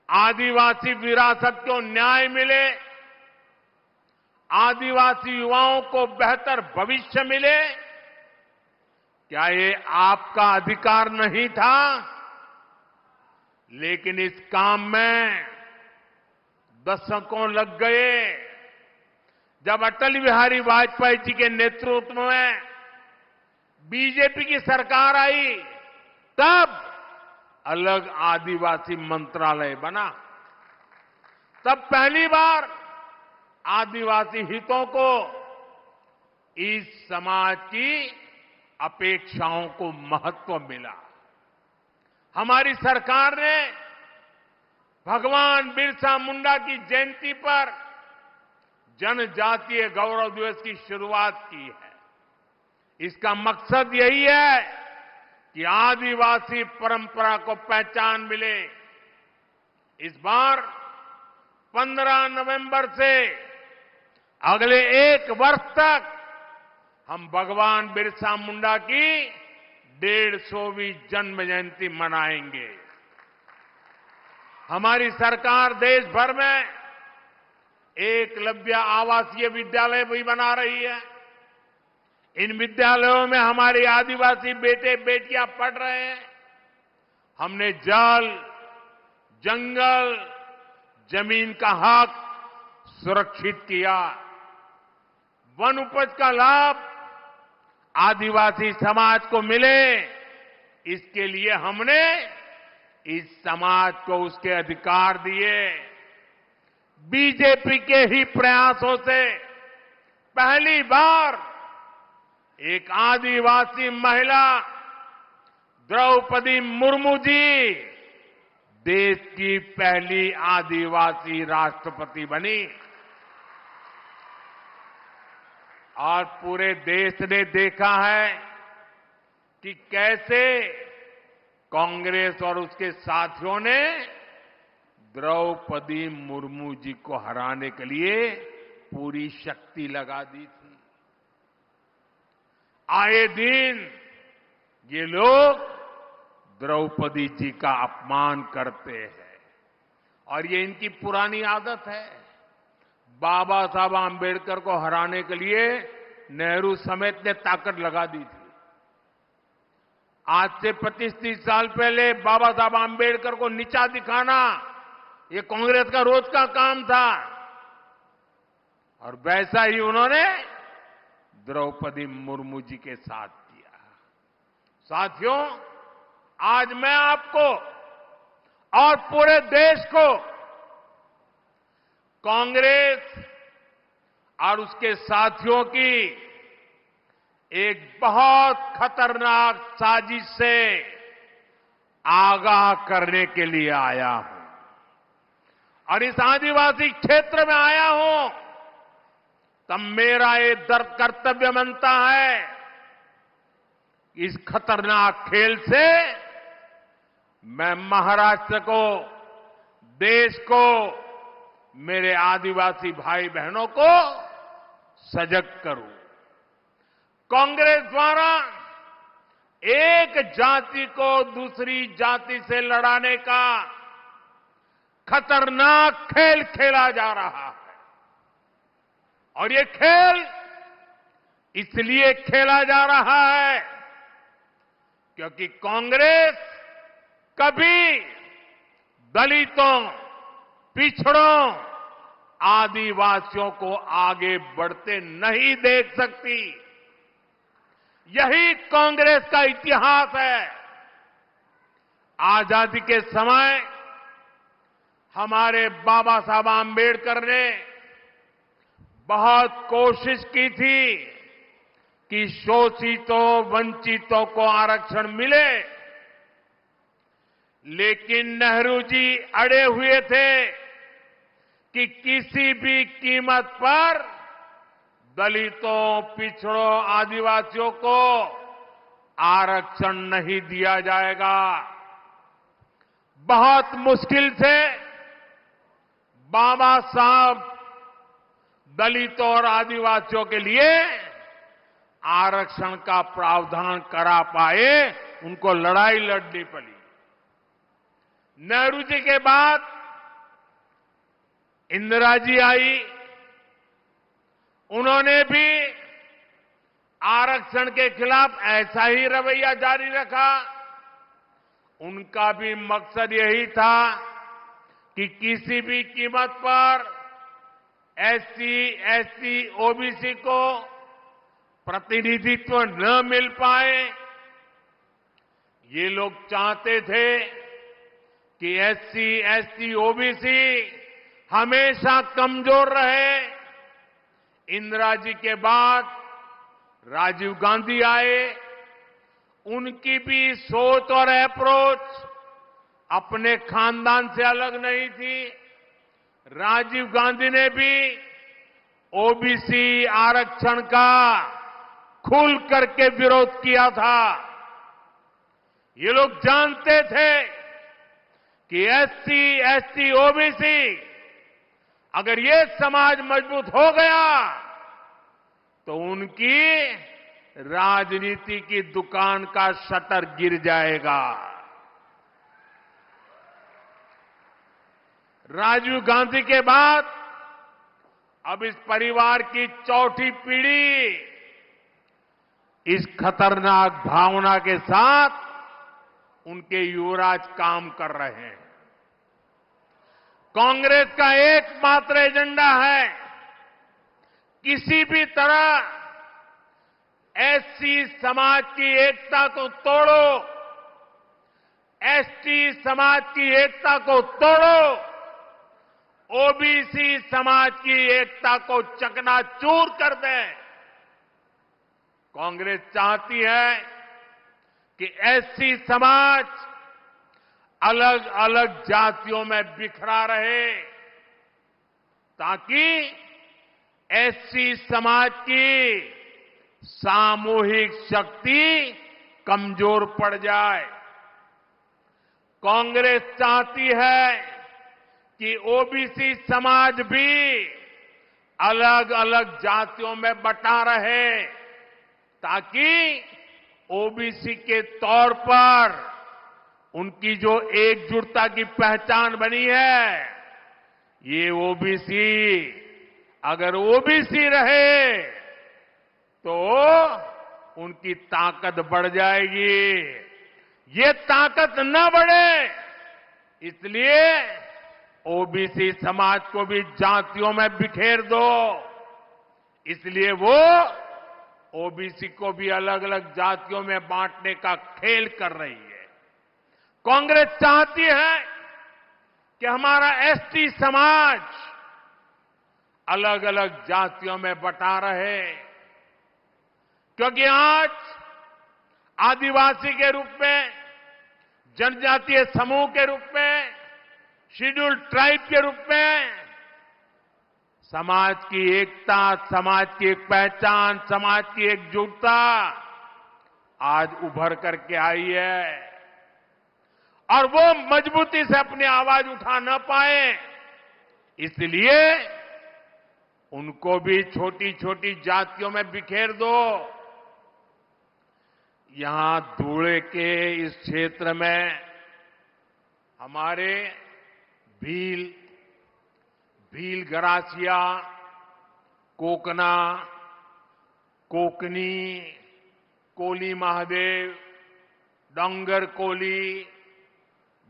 आदिवासी विरासत को न्याय मिले, आदिवासी युवाओं को बेहतर भविष्य मिले, क्या ये आपका अधिकार नहीं था? लेकिन इस काम में दशकों लग गए। जब अटल बिहारी वाजपेयी जी के नेतृत्व में बीजेपी की सरकार आई, तब अलग आदिवासी मंत्रालय बना। तब पहली बार आदिवासी हितों को, इस समाज की अपेक्षाओं को महत्व मिला। हमारी सरकार ने भगवान बिरसा मुंडा की जयंती पर जनजातीय गौरव दिवस की शुरुआत की है। इसका मकसद यही है कि आदिवासी परंपरा को पहचान मिले। इस बार 15 नवंबर से अगले 1 वर्ष तक हम भगवान बिरसा मुंडा की 150वीं जन्म जयंती मनाएंगे। हमारी सरकार देश भर में एकलव्य आवासीय विद्यालय भी बना रही है। इन विद्यालयों में हमारे आदिवासी बेटे बेटियां पढ़ रहे हैं। हमने जल, जंगल, जमीन का हक सुरक्षित किया। वन उपज का लाभ आदिवासी समाज को मिले, इसके लिए हमने इस समाज को उसके अधिकार दिए। बीजेपी के ही प्रयासों से पहली बार एक आदिवासी महिला द्रौपदी मुर्मू जी देश की पहली आदिवासी राष्ट्रपति बनी। और पूरे देश ने देखा है कि कैसे कांग्रेस और उसके साथियों ने द्रौपदी मुर्मू जी को हराने के लिए पूरी शक्ति लगा दी थी। आए दिन ये लोग द्रौपदी जी का अपमान करते हैं और ये इनकी पुरानी आदत है। बाबा साहब आंबेडकर को हराने के लिए नेहरू समेत ने ताकत लगा दी थी। आज से 25-30 साल पहले बाबा साहब आंबेडकर को नीचा दिखाना ये कांग्रेस का रोज का काम था और वैसा ही उन्होंने द्रौपदी मुर्मू जी के साथ किया। साथियों, आज मैं आपको और पूरे देश को कांग्रेस और उसके साथियों की एक बहुत खतरनाक साजिश से आगाह करने के लिए आया हूं और इस आदिवासी क्षेत्र में आया हूं तब मेरा ये कर्तव्य बनता है इस खतरनाक खेल से मैं महाराष्ट्र को, देश को, मेरे आदिवासी भाई बहनों को सजग करूं। कांग्रेस द्वारा एक जाति को दूसरी जाति से लड़ाने का खतरनाक खेल खेला जा रहा है और ये खेल इसलिए खेला जा रहा है क्योंकि कांग्रेस कभी दलितों, पिछड़ों, आदिवासियों को आगे बढ़ते नहीं देख सकती। यही कांग्रेस का इतिहास है। आजादी के समय हमारे बाबा साहब आंबेडकर ने बहुत कोशिश की थी कि शोषितों, वंचितों को आरक्षण मिले, लेकिन नेहरू जी अड़े हुए थे कि किसी भी कीमत पर दलितों, पिछड़ों, आदिवासियों को आरक्षण नहीं दिया जाएगा। बहुत मुश्किल से बाबा साहब दलितों और आदिवासियों के लिए आरक्षण का प्रावधान करा पाए उनको लड़ाई लड़नी पड़ी। नेहरू जी के बाद इंदिरा जी आई, उन्होंने भी आरक्षण के खिलाफ ऐसा ही रवैया जारी रखा। उनका भी मकसद यही था कि किसी भी कीमत पर एससी, एसटी, ओबीसी को प्रतिनिधित्व न मिल पाए। ये लोग चाहते थे कि एससी, एसटी, ओबीसी हमेशा कमजोर रहे। इंदिरा जी के बाद राजीव गांधी आए, उनकी भी सोच और अप्रोच अपने खानदान से अलग नहीं थी। राजीव गांधी ने भी ओबीसी आरक्षण का खुल करके विरोध किया था। ये लोग जानते थे कि एससी, एसटी, ओबीसी अगर ये समाज मजबूत हो गया तो उनकी राजनीति की दुकान का शटर गिर जाएगा। राजीव गांधी के बाद अब इस परिवार की चौथी पीढ़ी इस खतरनाक भावना के साथ उनके युवराज काम कर रहे हैं। कांग्रेस का एकमात्र एजेंडा है किसी भी तरह एससी समाज की एकता को तोड़ो, एसटी समाज की एकता को तोड़ो, ओबीसी समाज की एकता को चकनाचूर कर दें। कांग्रेस चाहती है कि एससी समाज अलग अलग जातियों में बिखरा रहे ताकि एससी समाज की सामूहिक शक्ति कमजोर पड़ जाए। कांग्रेस चाहती है कि ओबीसी समाज भी अलग अलग जातियों में बटा रहे ताकि ओबीसी के तौर पर उनकी जो एकजुटता की पहचान बनी है, ये ओबीसी अगर ओबीसी रहे तो उनकी ताकत बढ़ जाएगी। ये ताकत न बढ़े इसलिए ओबीसी समाज को भी जातियों में बिखेर दो। इसलिए वो ओबीसी को भी अलग अलग जातियों में बांटने का खेल कर रही है। कांग्रेस चाहती है कि हमारा एसटी समाज अलग अलग जातियों में बटा रहे, क्योंकि आज आदिवासी के रूप में, जनजातीय समूह के रूप में, शेड्यूल्ड ट्राइब के रूप में समाज की एकता, समाज की एक पहचान, समाज की एकजुटता आज उभर करके आई है और वो मजबूती से अपनी आवाज उठा न पाए इसलिए उनको भी छोटी छोटी जातियों में बिखेर दो। यहां धुले के इस क्षेत्र में हमारे भील गरासिया, कोकना, कोकनी, कोली महादेव, डोंगर कोली,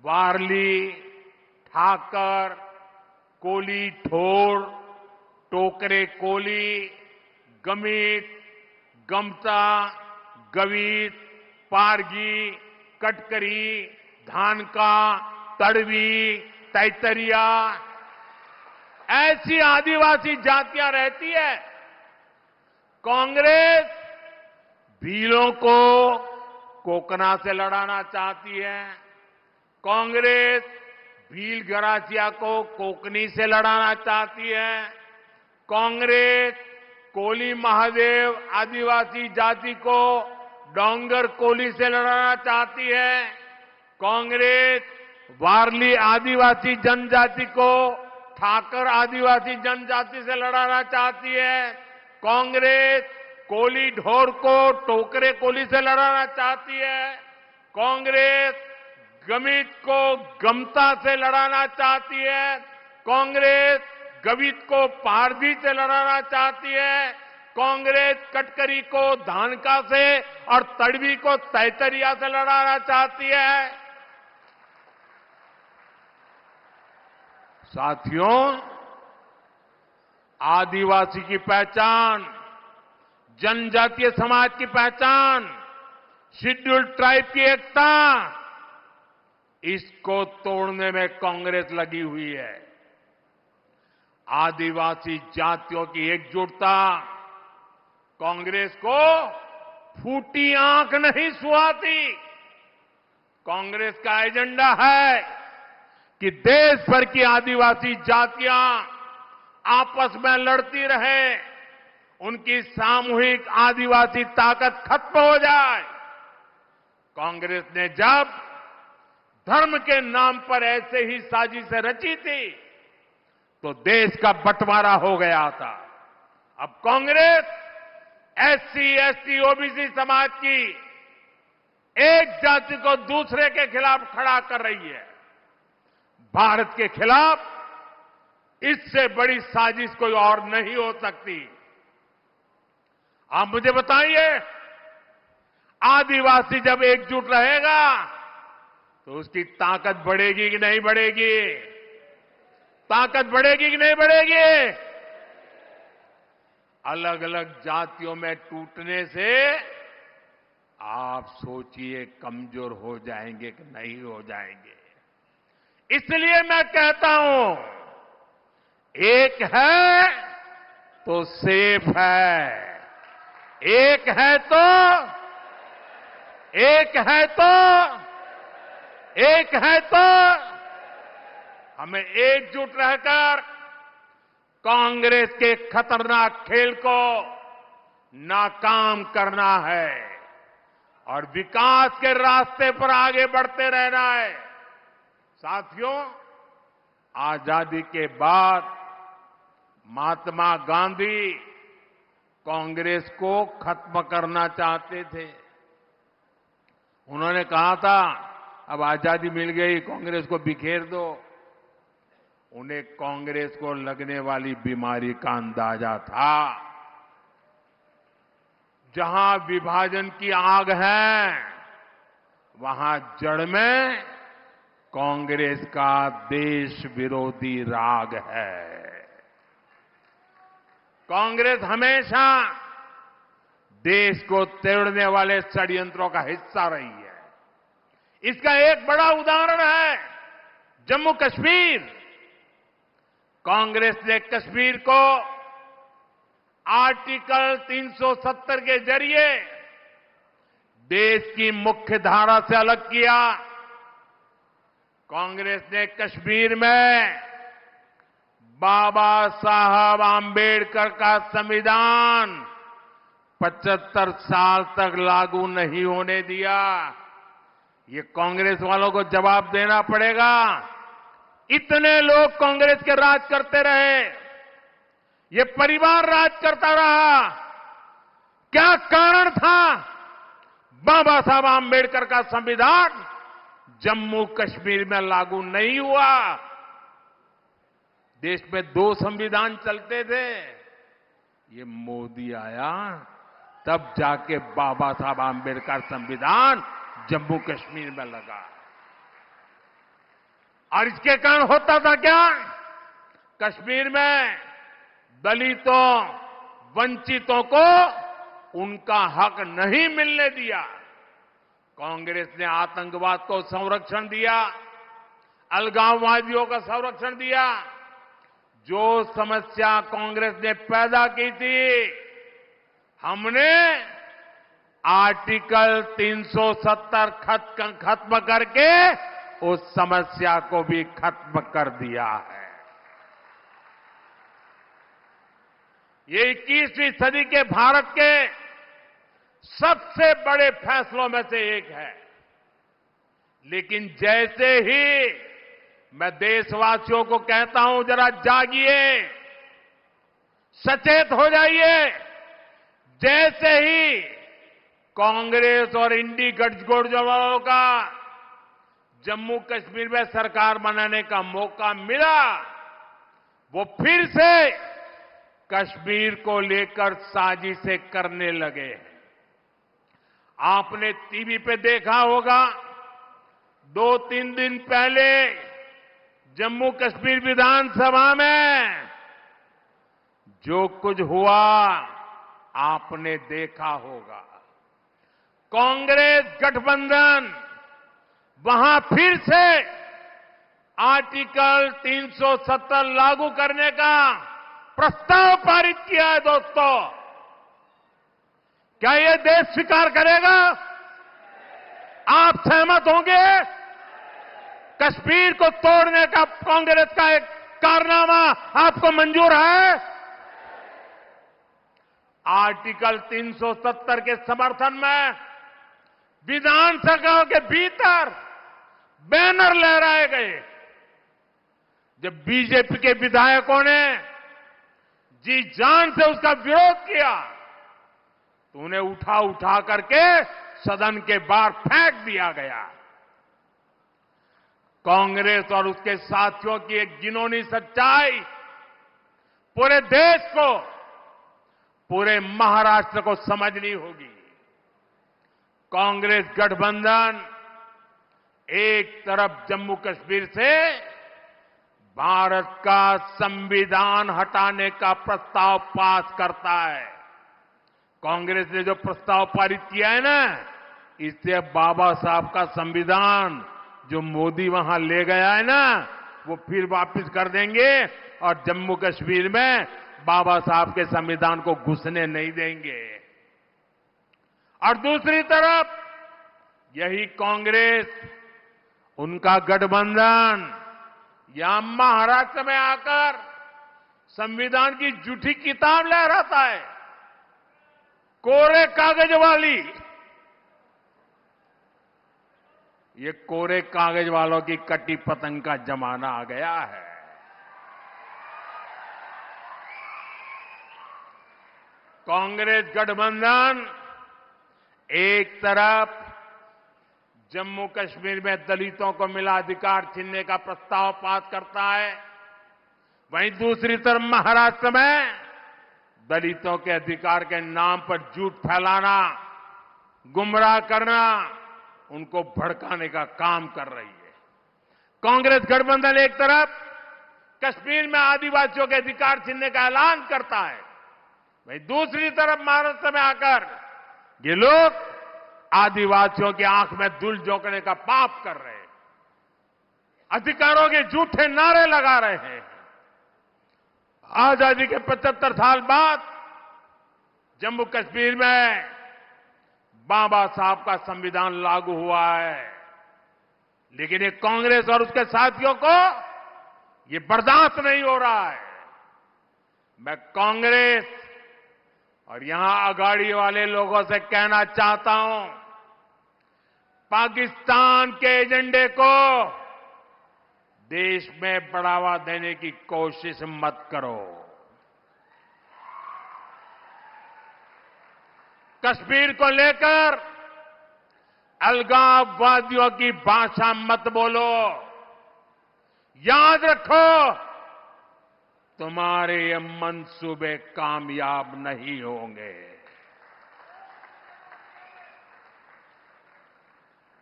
वारली, ठाकर, कोली ठोर, टोकरे कोली, गमीत, गमता, गवीत, पारगी, कटकरी, धानका, तड़वी, तैतरिया, ऐसी आदिवासी जातियां रहती है। कांग्रेस भीलों को कोकना से लड़ाना चाहती है, कांग्रेस भील गरासिया को कोकनी से लड़ाना चाहती है, कांग्रेस कोली महादेव आदिवासी जाति को डोंगर कोली से लड़ाना चाहती है, कांग्रेस वारली आदिवासी जनजाति को ठाकर आदिवासी जनजाति से लड़ाना चाहती है, कांग्रेस कोली ढोर को टोकरे कोली से लड़ाना चाहती है, कांग्रेस गणित को गमता से लड़ाना चाहती है, कांग्रेस गणित को पारधी से लड़ाना चाहती है, कांग्रेस कटकरी को धानका से और तड़वी को तैतरिया से लड़ाना चाहती है। साथियों, आदिवासी की पहचान, जनजातीय समाज की पहचान, शेड्यूल्ड ट्राइब की एकता, इसको तोड़ने में कांग्रेस लगी हुई है। आदिवासी जातियों की एकजुटता कांग्रेस को फूटी आंख नहीं सुहाती। कांग्रेस का एजेंडा है कि देश भर की आदिवासी जातियां आपस में लड़ती रहे, उनकी सामूहिक आदिवासी ताकत खत्म हो जाए। कांग्रेस ने जब धर्म के नाम पर ऐसे ही साजिशें रची थी तो देश का बंटवारा हो गया था। अब कांग्रेस एससी, एसटी, ओबीसी समाज की एक जाति को दूसरे के खिलाफ खड़ा कर रही है। भारत के खिलाफ इससे बड़ी साजिश कोई और नहीं हो सकती। आप मुझे बताइए, आदिवासी जब एकजुट रहेगा तो उसकी ताकत बढ़ेगी कि नहीं बढ़ेगी? ताकत बढ़ेगी कि नहीं बढ़ेगी? अलग अलग जातियों में टूटने से आप सोचिए कमजोर हो जाएंगे कि नहीं हो जाएंगे। इसलिए मैं कहता हूं, एक है तो सेफ है, एक है तो हमें एकजुट रहकर कांग्रेस के खतरनाक खेल को नाकाम करना है और विकास के रास्ते पर आगे बढ़ते रहना है। साथियों, आजादी के बाद महात्मा गांधी कांग्रेस को खत्म करना चाहते थे। उन्होंने कहा था, अब आजादी मिल गई, कांग्रेस को बिखेर दो। उन्हें कांग्रेस को लगने वाली बीमारी का अंदाजा था। जहां विभाजन की आग है, वहां जड़ में कांग्रेस का देश विरोधी राग है। कांग्रेस हमेशा देश को तोड़ने वाले षड्यंत्रों का हिस्सा रही है। इसका एक बड़ा उदाहरण है जम्मू कश्मीर। कांग्रेस ने कश्मीर को आर्टिकल 370 के जरिए देश की मुख्य धारा से अलग किया। कांग्रेस ने कश्मीर में बाबा साहब आंबेडकर का संविधान 75 साल तक लागू नहीं होने दिया। ये कांग्रेस वालों को जवाब देना पड़ेगा। इतने लोग कांग्रेस के राज करते रहे, ये परिवार राज करता रहा, क्या कारण था? बाबा साहब आंबेडकर का संविधान जम्मू कश्मीर में लागू नहीं हुआ। देश में 2 संविधान चलते थे। ये मोदी आया तब जाके बाबा साहब आंबेडकर संविधान जम्मू कश्मीर में लगा। और इसके कारण होता था क्या? कश्मीर में दलितों, वंचितों को उनका हक नहीं मिलने दिया। कांग्रेस ने आतंकवाद को संरक्षण दिया, अलगाववादियों का संरक्षण दिया। जो समस्या कांग्रेस ने पैदा की थी, हमने आर्टिकल 370 खत्म करके उस समस्या को भी खत्म कर दिया है। ये 21वीं सदी के भारत के सबसे बड़े फैसलों में से एक है। लेकिन जैसे ही मैं देशवासियों को कहता हूं, जरा जागिए, सचेत हो जाइए। जैसे ही कांग्रेस और इंडी गठजोड़ वालों का जम्मू कश्मीर में सरकार बनाने का मौका मिला, वो फिर से कश्मीर को लेकर साजिशें करने लगे हैं। आपने टीवी पे देखा होगा, 2-3 दिन पहले जम्मू कश्मीर विधानसभा में जो कुछ हुआ आपने देखा होगा। कांग्रेस गठबंधन वहां फिर से आर्टिकल 370 लागू करने का प्रस्ताव पारित किया है। दोस्तों, क्या ये देश स्वीकार करेगा? आप सहमत होंगे? कश्मीर को तोड़ने का कांग्रेस का एक कारनामा आपको मंजूर है? आर्टिकल 370 के समर्थन में विधानसभा के भीतर बैनर लहराए गए। जब बीजेपी के विधायकों ने जी जान से उसका विरोध किया तो उन्हें उठा करके सदन के बाहर फेंक दिया गया। कांग्रेस और उसके साथियों की एक घिनौनी सच्चाई पूरे देश को, पूरे महाराष्ट्र को समझनी होगी। कांग्रेस गठबंधन एक तरफ जम्मू कश्मीर से भारत का संविधान हटाने का प्रस्ताव पास करता है। कांग्रेस ने जो प्रस्ताव पारित किया है ना, इससे बाबा साहब का संविधान जो मोदी वहां ले गया है ना, वो फिर वापस कर देंगे और जम्मू कश्मीर में बाबा साहब के संविधान को घुसने नहीं देंगे। और दूसरी तरफ यही कांग्रेस, उनका गठबंधन यहां महाराष्ट्र में आकर संविधान की झूठी किताब लहराता है, कोरे कागज वाली। ये कोरे कागज वालों की कटी पतंग का जमाना आ गया है। कांग्रेस गठबंधन एक तरफ जम्मू कश्मीर में दलितों को मिला अधिकार छीनने का प्रस्ताव पास करता है, वहीं दूसरी तरफ महाराष्ट्र में दलितों के अधिकार के नाम पर झूठ फैलाना, गुमराह करना, उनको भड़काने का काम कर रही है। कांग्रेस गठबंधन एक तरफ कश्मीर में आदिवासियों के अधिकार छीनने का ऐलान करता है, वहीं दूसरी तरफ महाराष्ट्र में आकर ये लोग आदिवासियों की आंख में धूल झोंकने का पाप कर रहे हैं, अधिकारों के झूठे नारे लगा रहे हैं। आजादी के 75 साल बाद जम्मू कश्मीर में बाबा साहब का संविधान लागू हुआ है, लेकिन ये कांग्रेस और उसके साथियों को ये बर्दाश्त नहीं हो रहा है। मैं कांग्रेस और यहां अगाड़ी वाले लोगों से कहना चाहता हूं, पाकिस्तान के एजेंडे को देश में बढ़ावा देने की कोशिश मत करो। कश्मीर को लेकर अलगाववादियों की भाषा मत बोलो। याद रखो, तुम्हारे ये मंसूबे कामयाब नहीं होंगे।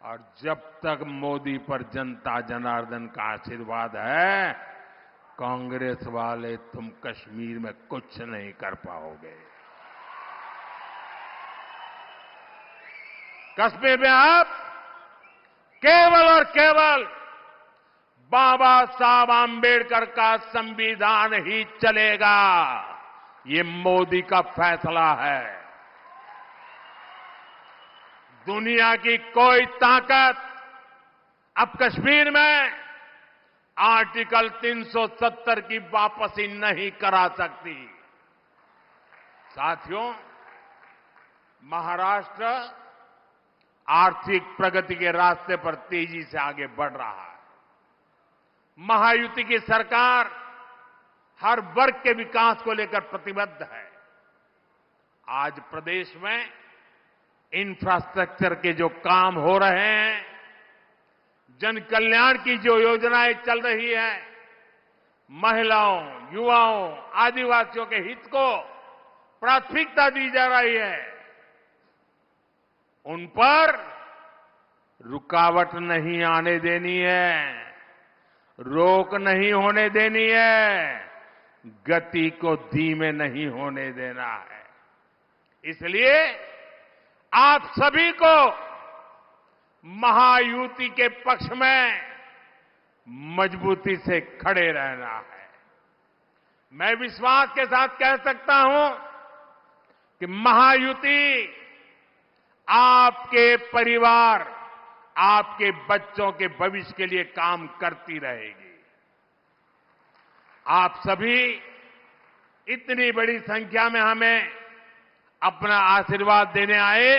और जब तक मोदी पर जनता जनार्दन का आशीर्वाद है, कांग्रेस वाले तुम कश्मीर में कुछ नहीं कर पाओगे। कश्मीर में अब केवल और केवल बाबा साहब आंबेडकर का संविधान ही चलेगा। ये मोदी का फैसला है। दुनिया की कोई ताकत अब कश्मीर में आर्टिकल 370 की वापसी नहीं करा सकती। साथियों, महाराष्ट्र आर्थिक प्रगति के रास्ते पर तेजी से आगे बढ़ रहा है। महायुति की सरकार हर वर्ग के विकास को लेकर प्रतिबद्ध है। आज प्रदेश में इंफ्रास्ट्रक्चर के जो काम हो रहे हैं, जन कल्याण की जो योजनाएं चल रही है, महिलाओं, युवाओं, आदिवासियों के हित को प्राथमिकता दी जा रही है, उन पर रुकावट नहीं आने देनी है, रोक नहीं होने देनी है, गति को धीमे नहीं होने देना है। इसलिए आप सभी को महायुति के पक्ष में मजबूती से खड़े रहना है। मैं विश्वास के साथ कह सकता हूं कि महायुति आपके परिवार, आपके बच्चों के भविष्य के लिए काम करती रहेगी। आप सभी इतनी बड़ी संख्या में हमें अपना आशीर्वाद देने आए।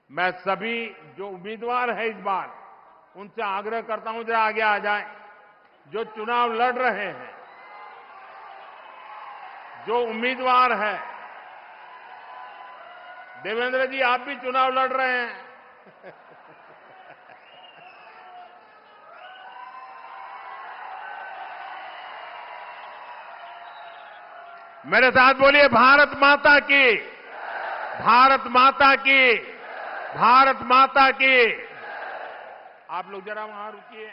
मैं सभी जो उम्मीदवार हैं इस बार, उनसे आग्रह करता हूं जरा आगे आ जाए। जो चुनाव लड़ रहे हैं, जो उम्मीदवार हैं, देवेंद्र जी आप भी चुनाव लड़ रहे हैं। मेरे साथ बोलिए भारत माता की, भारत माता की, भारत माता की। आप लोग जरा वहां रुकिए।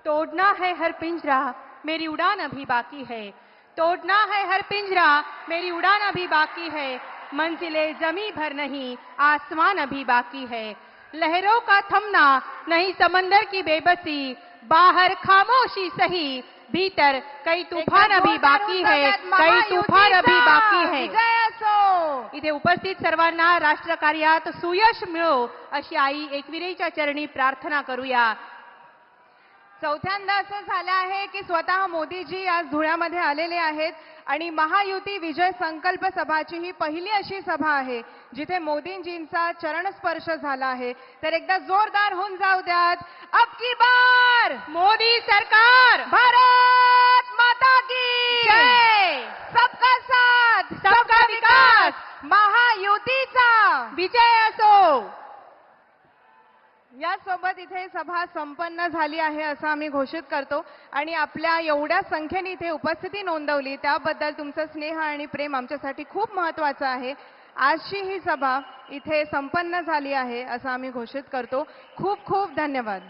तोड़ना है हर पिंजरा, मेरी उड़ान अभी बाकी है। तोड़ना है हर पिंजरा, मेरी उड़ान अभी बाकी है। मंजिलें जमी भर नहीं, आसमान अभी बाकी है। लहरों का थमना नहीं, समंदर की बेबसी। बाहर खामोशी सही, भीतर कई तूफान अभी बाकी है, कई तूफान अभी बाकी है. विजय असो. इथे उपस्थित सर्वांना राष्ट्रकार्यात सुयश मिळो अशी आई एकविरेच्या चरणी प्रार्थना करूया. चौथ्यांदा असं झालं आहे की स्वतः मोदीजी आज धुळ्यामध्ये आलेले आहेत आणि महायुती विजय संकल्प सभाची ही पहिली अशी सभा आहे जिथे मोदींजींचा चरणस्पर्श झाला आहे. तर एकदा जोरदार होऊन जाऊ द्यात. अब की बार मोदी सरकार, भारत माता की जय. सबका साथ सबका विकास, महायुतीचा विजय असो. यासोबत इथे सभा संपन्न झाली आहे असं आम्ही घोषित करतो आणि आपल्या एवढ्या संख्येने इथे उपस्थिती नोंदवली त्याबद्दल तुमचं स्नेह आणि प्रेम आमच्यासाठी खूप महत्त्वाचं आहे. आजची ही सभा इथे संपन्न झाली आहे असं आम्ही घोषित करतो. खूप खूप धन्यवाद.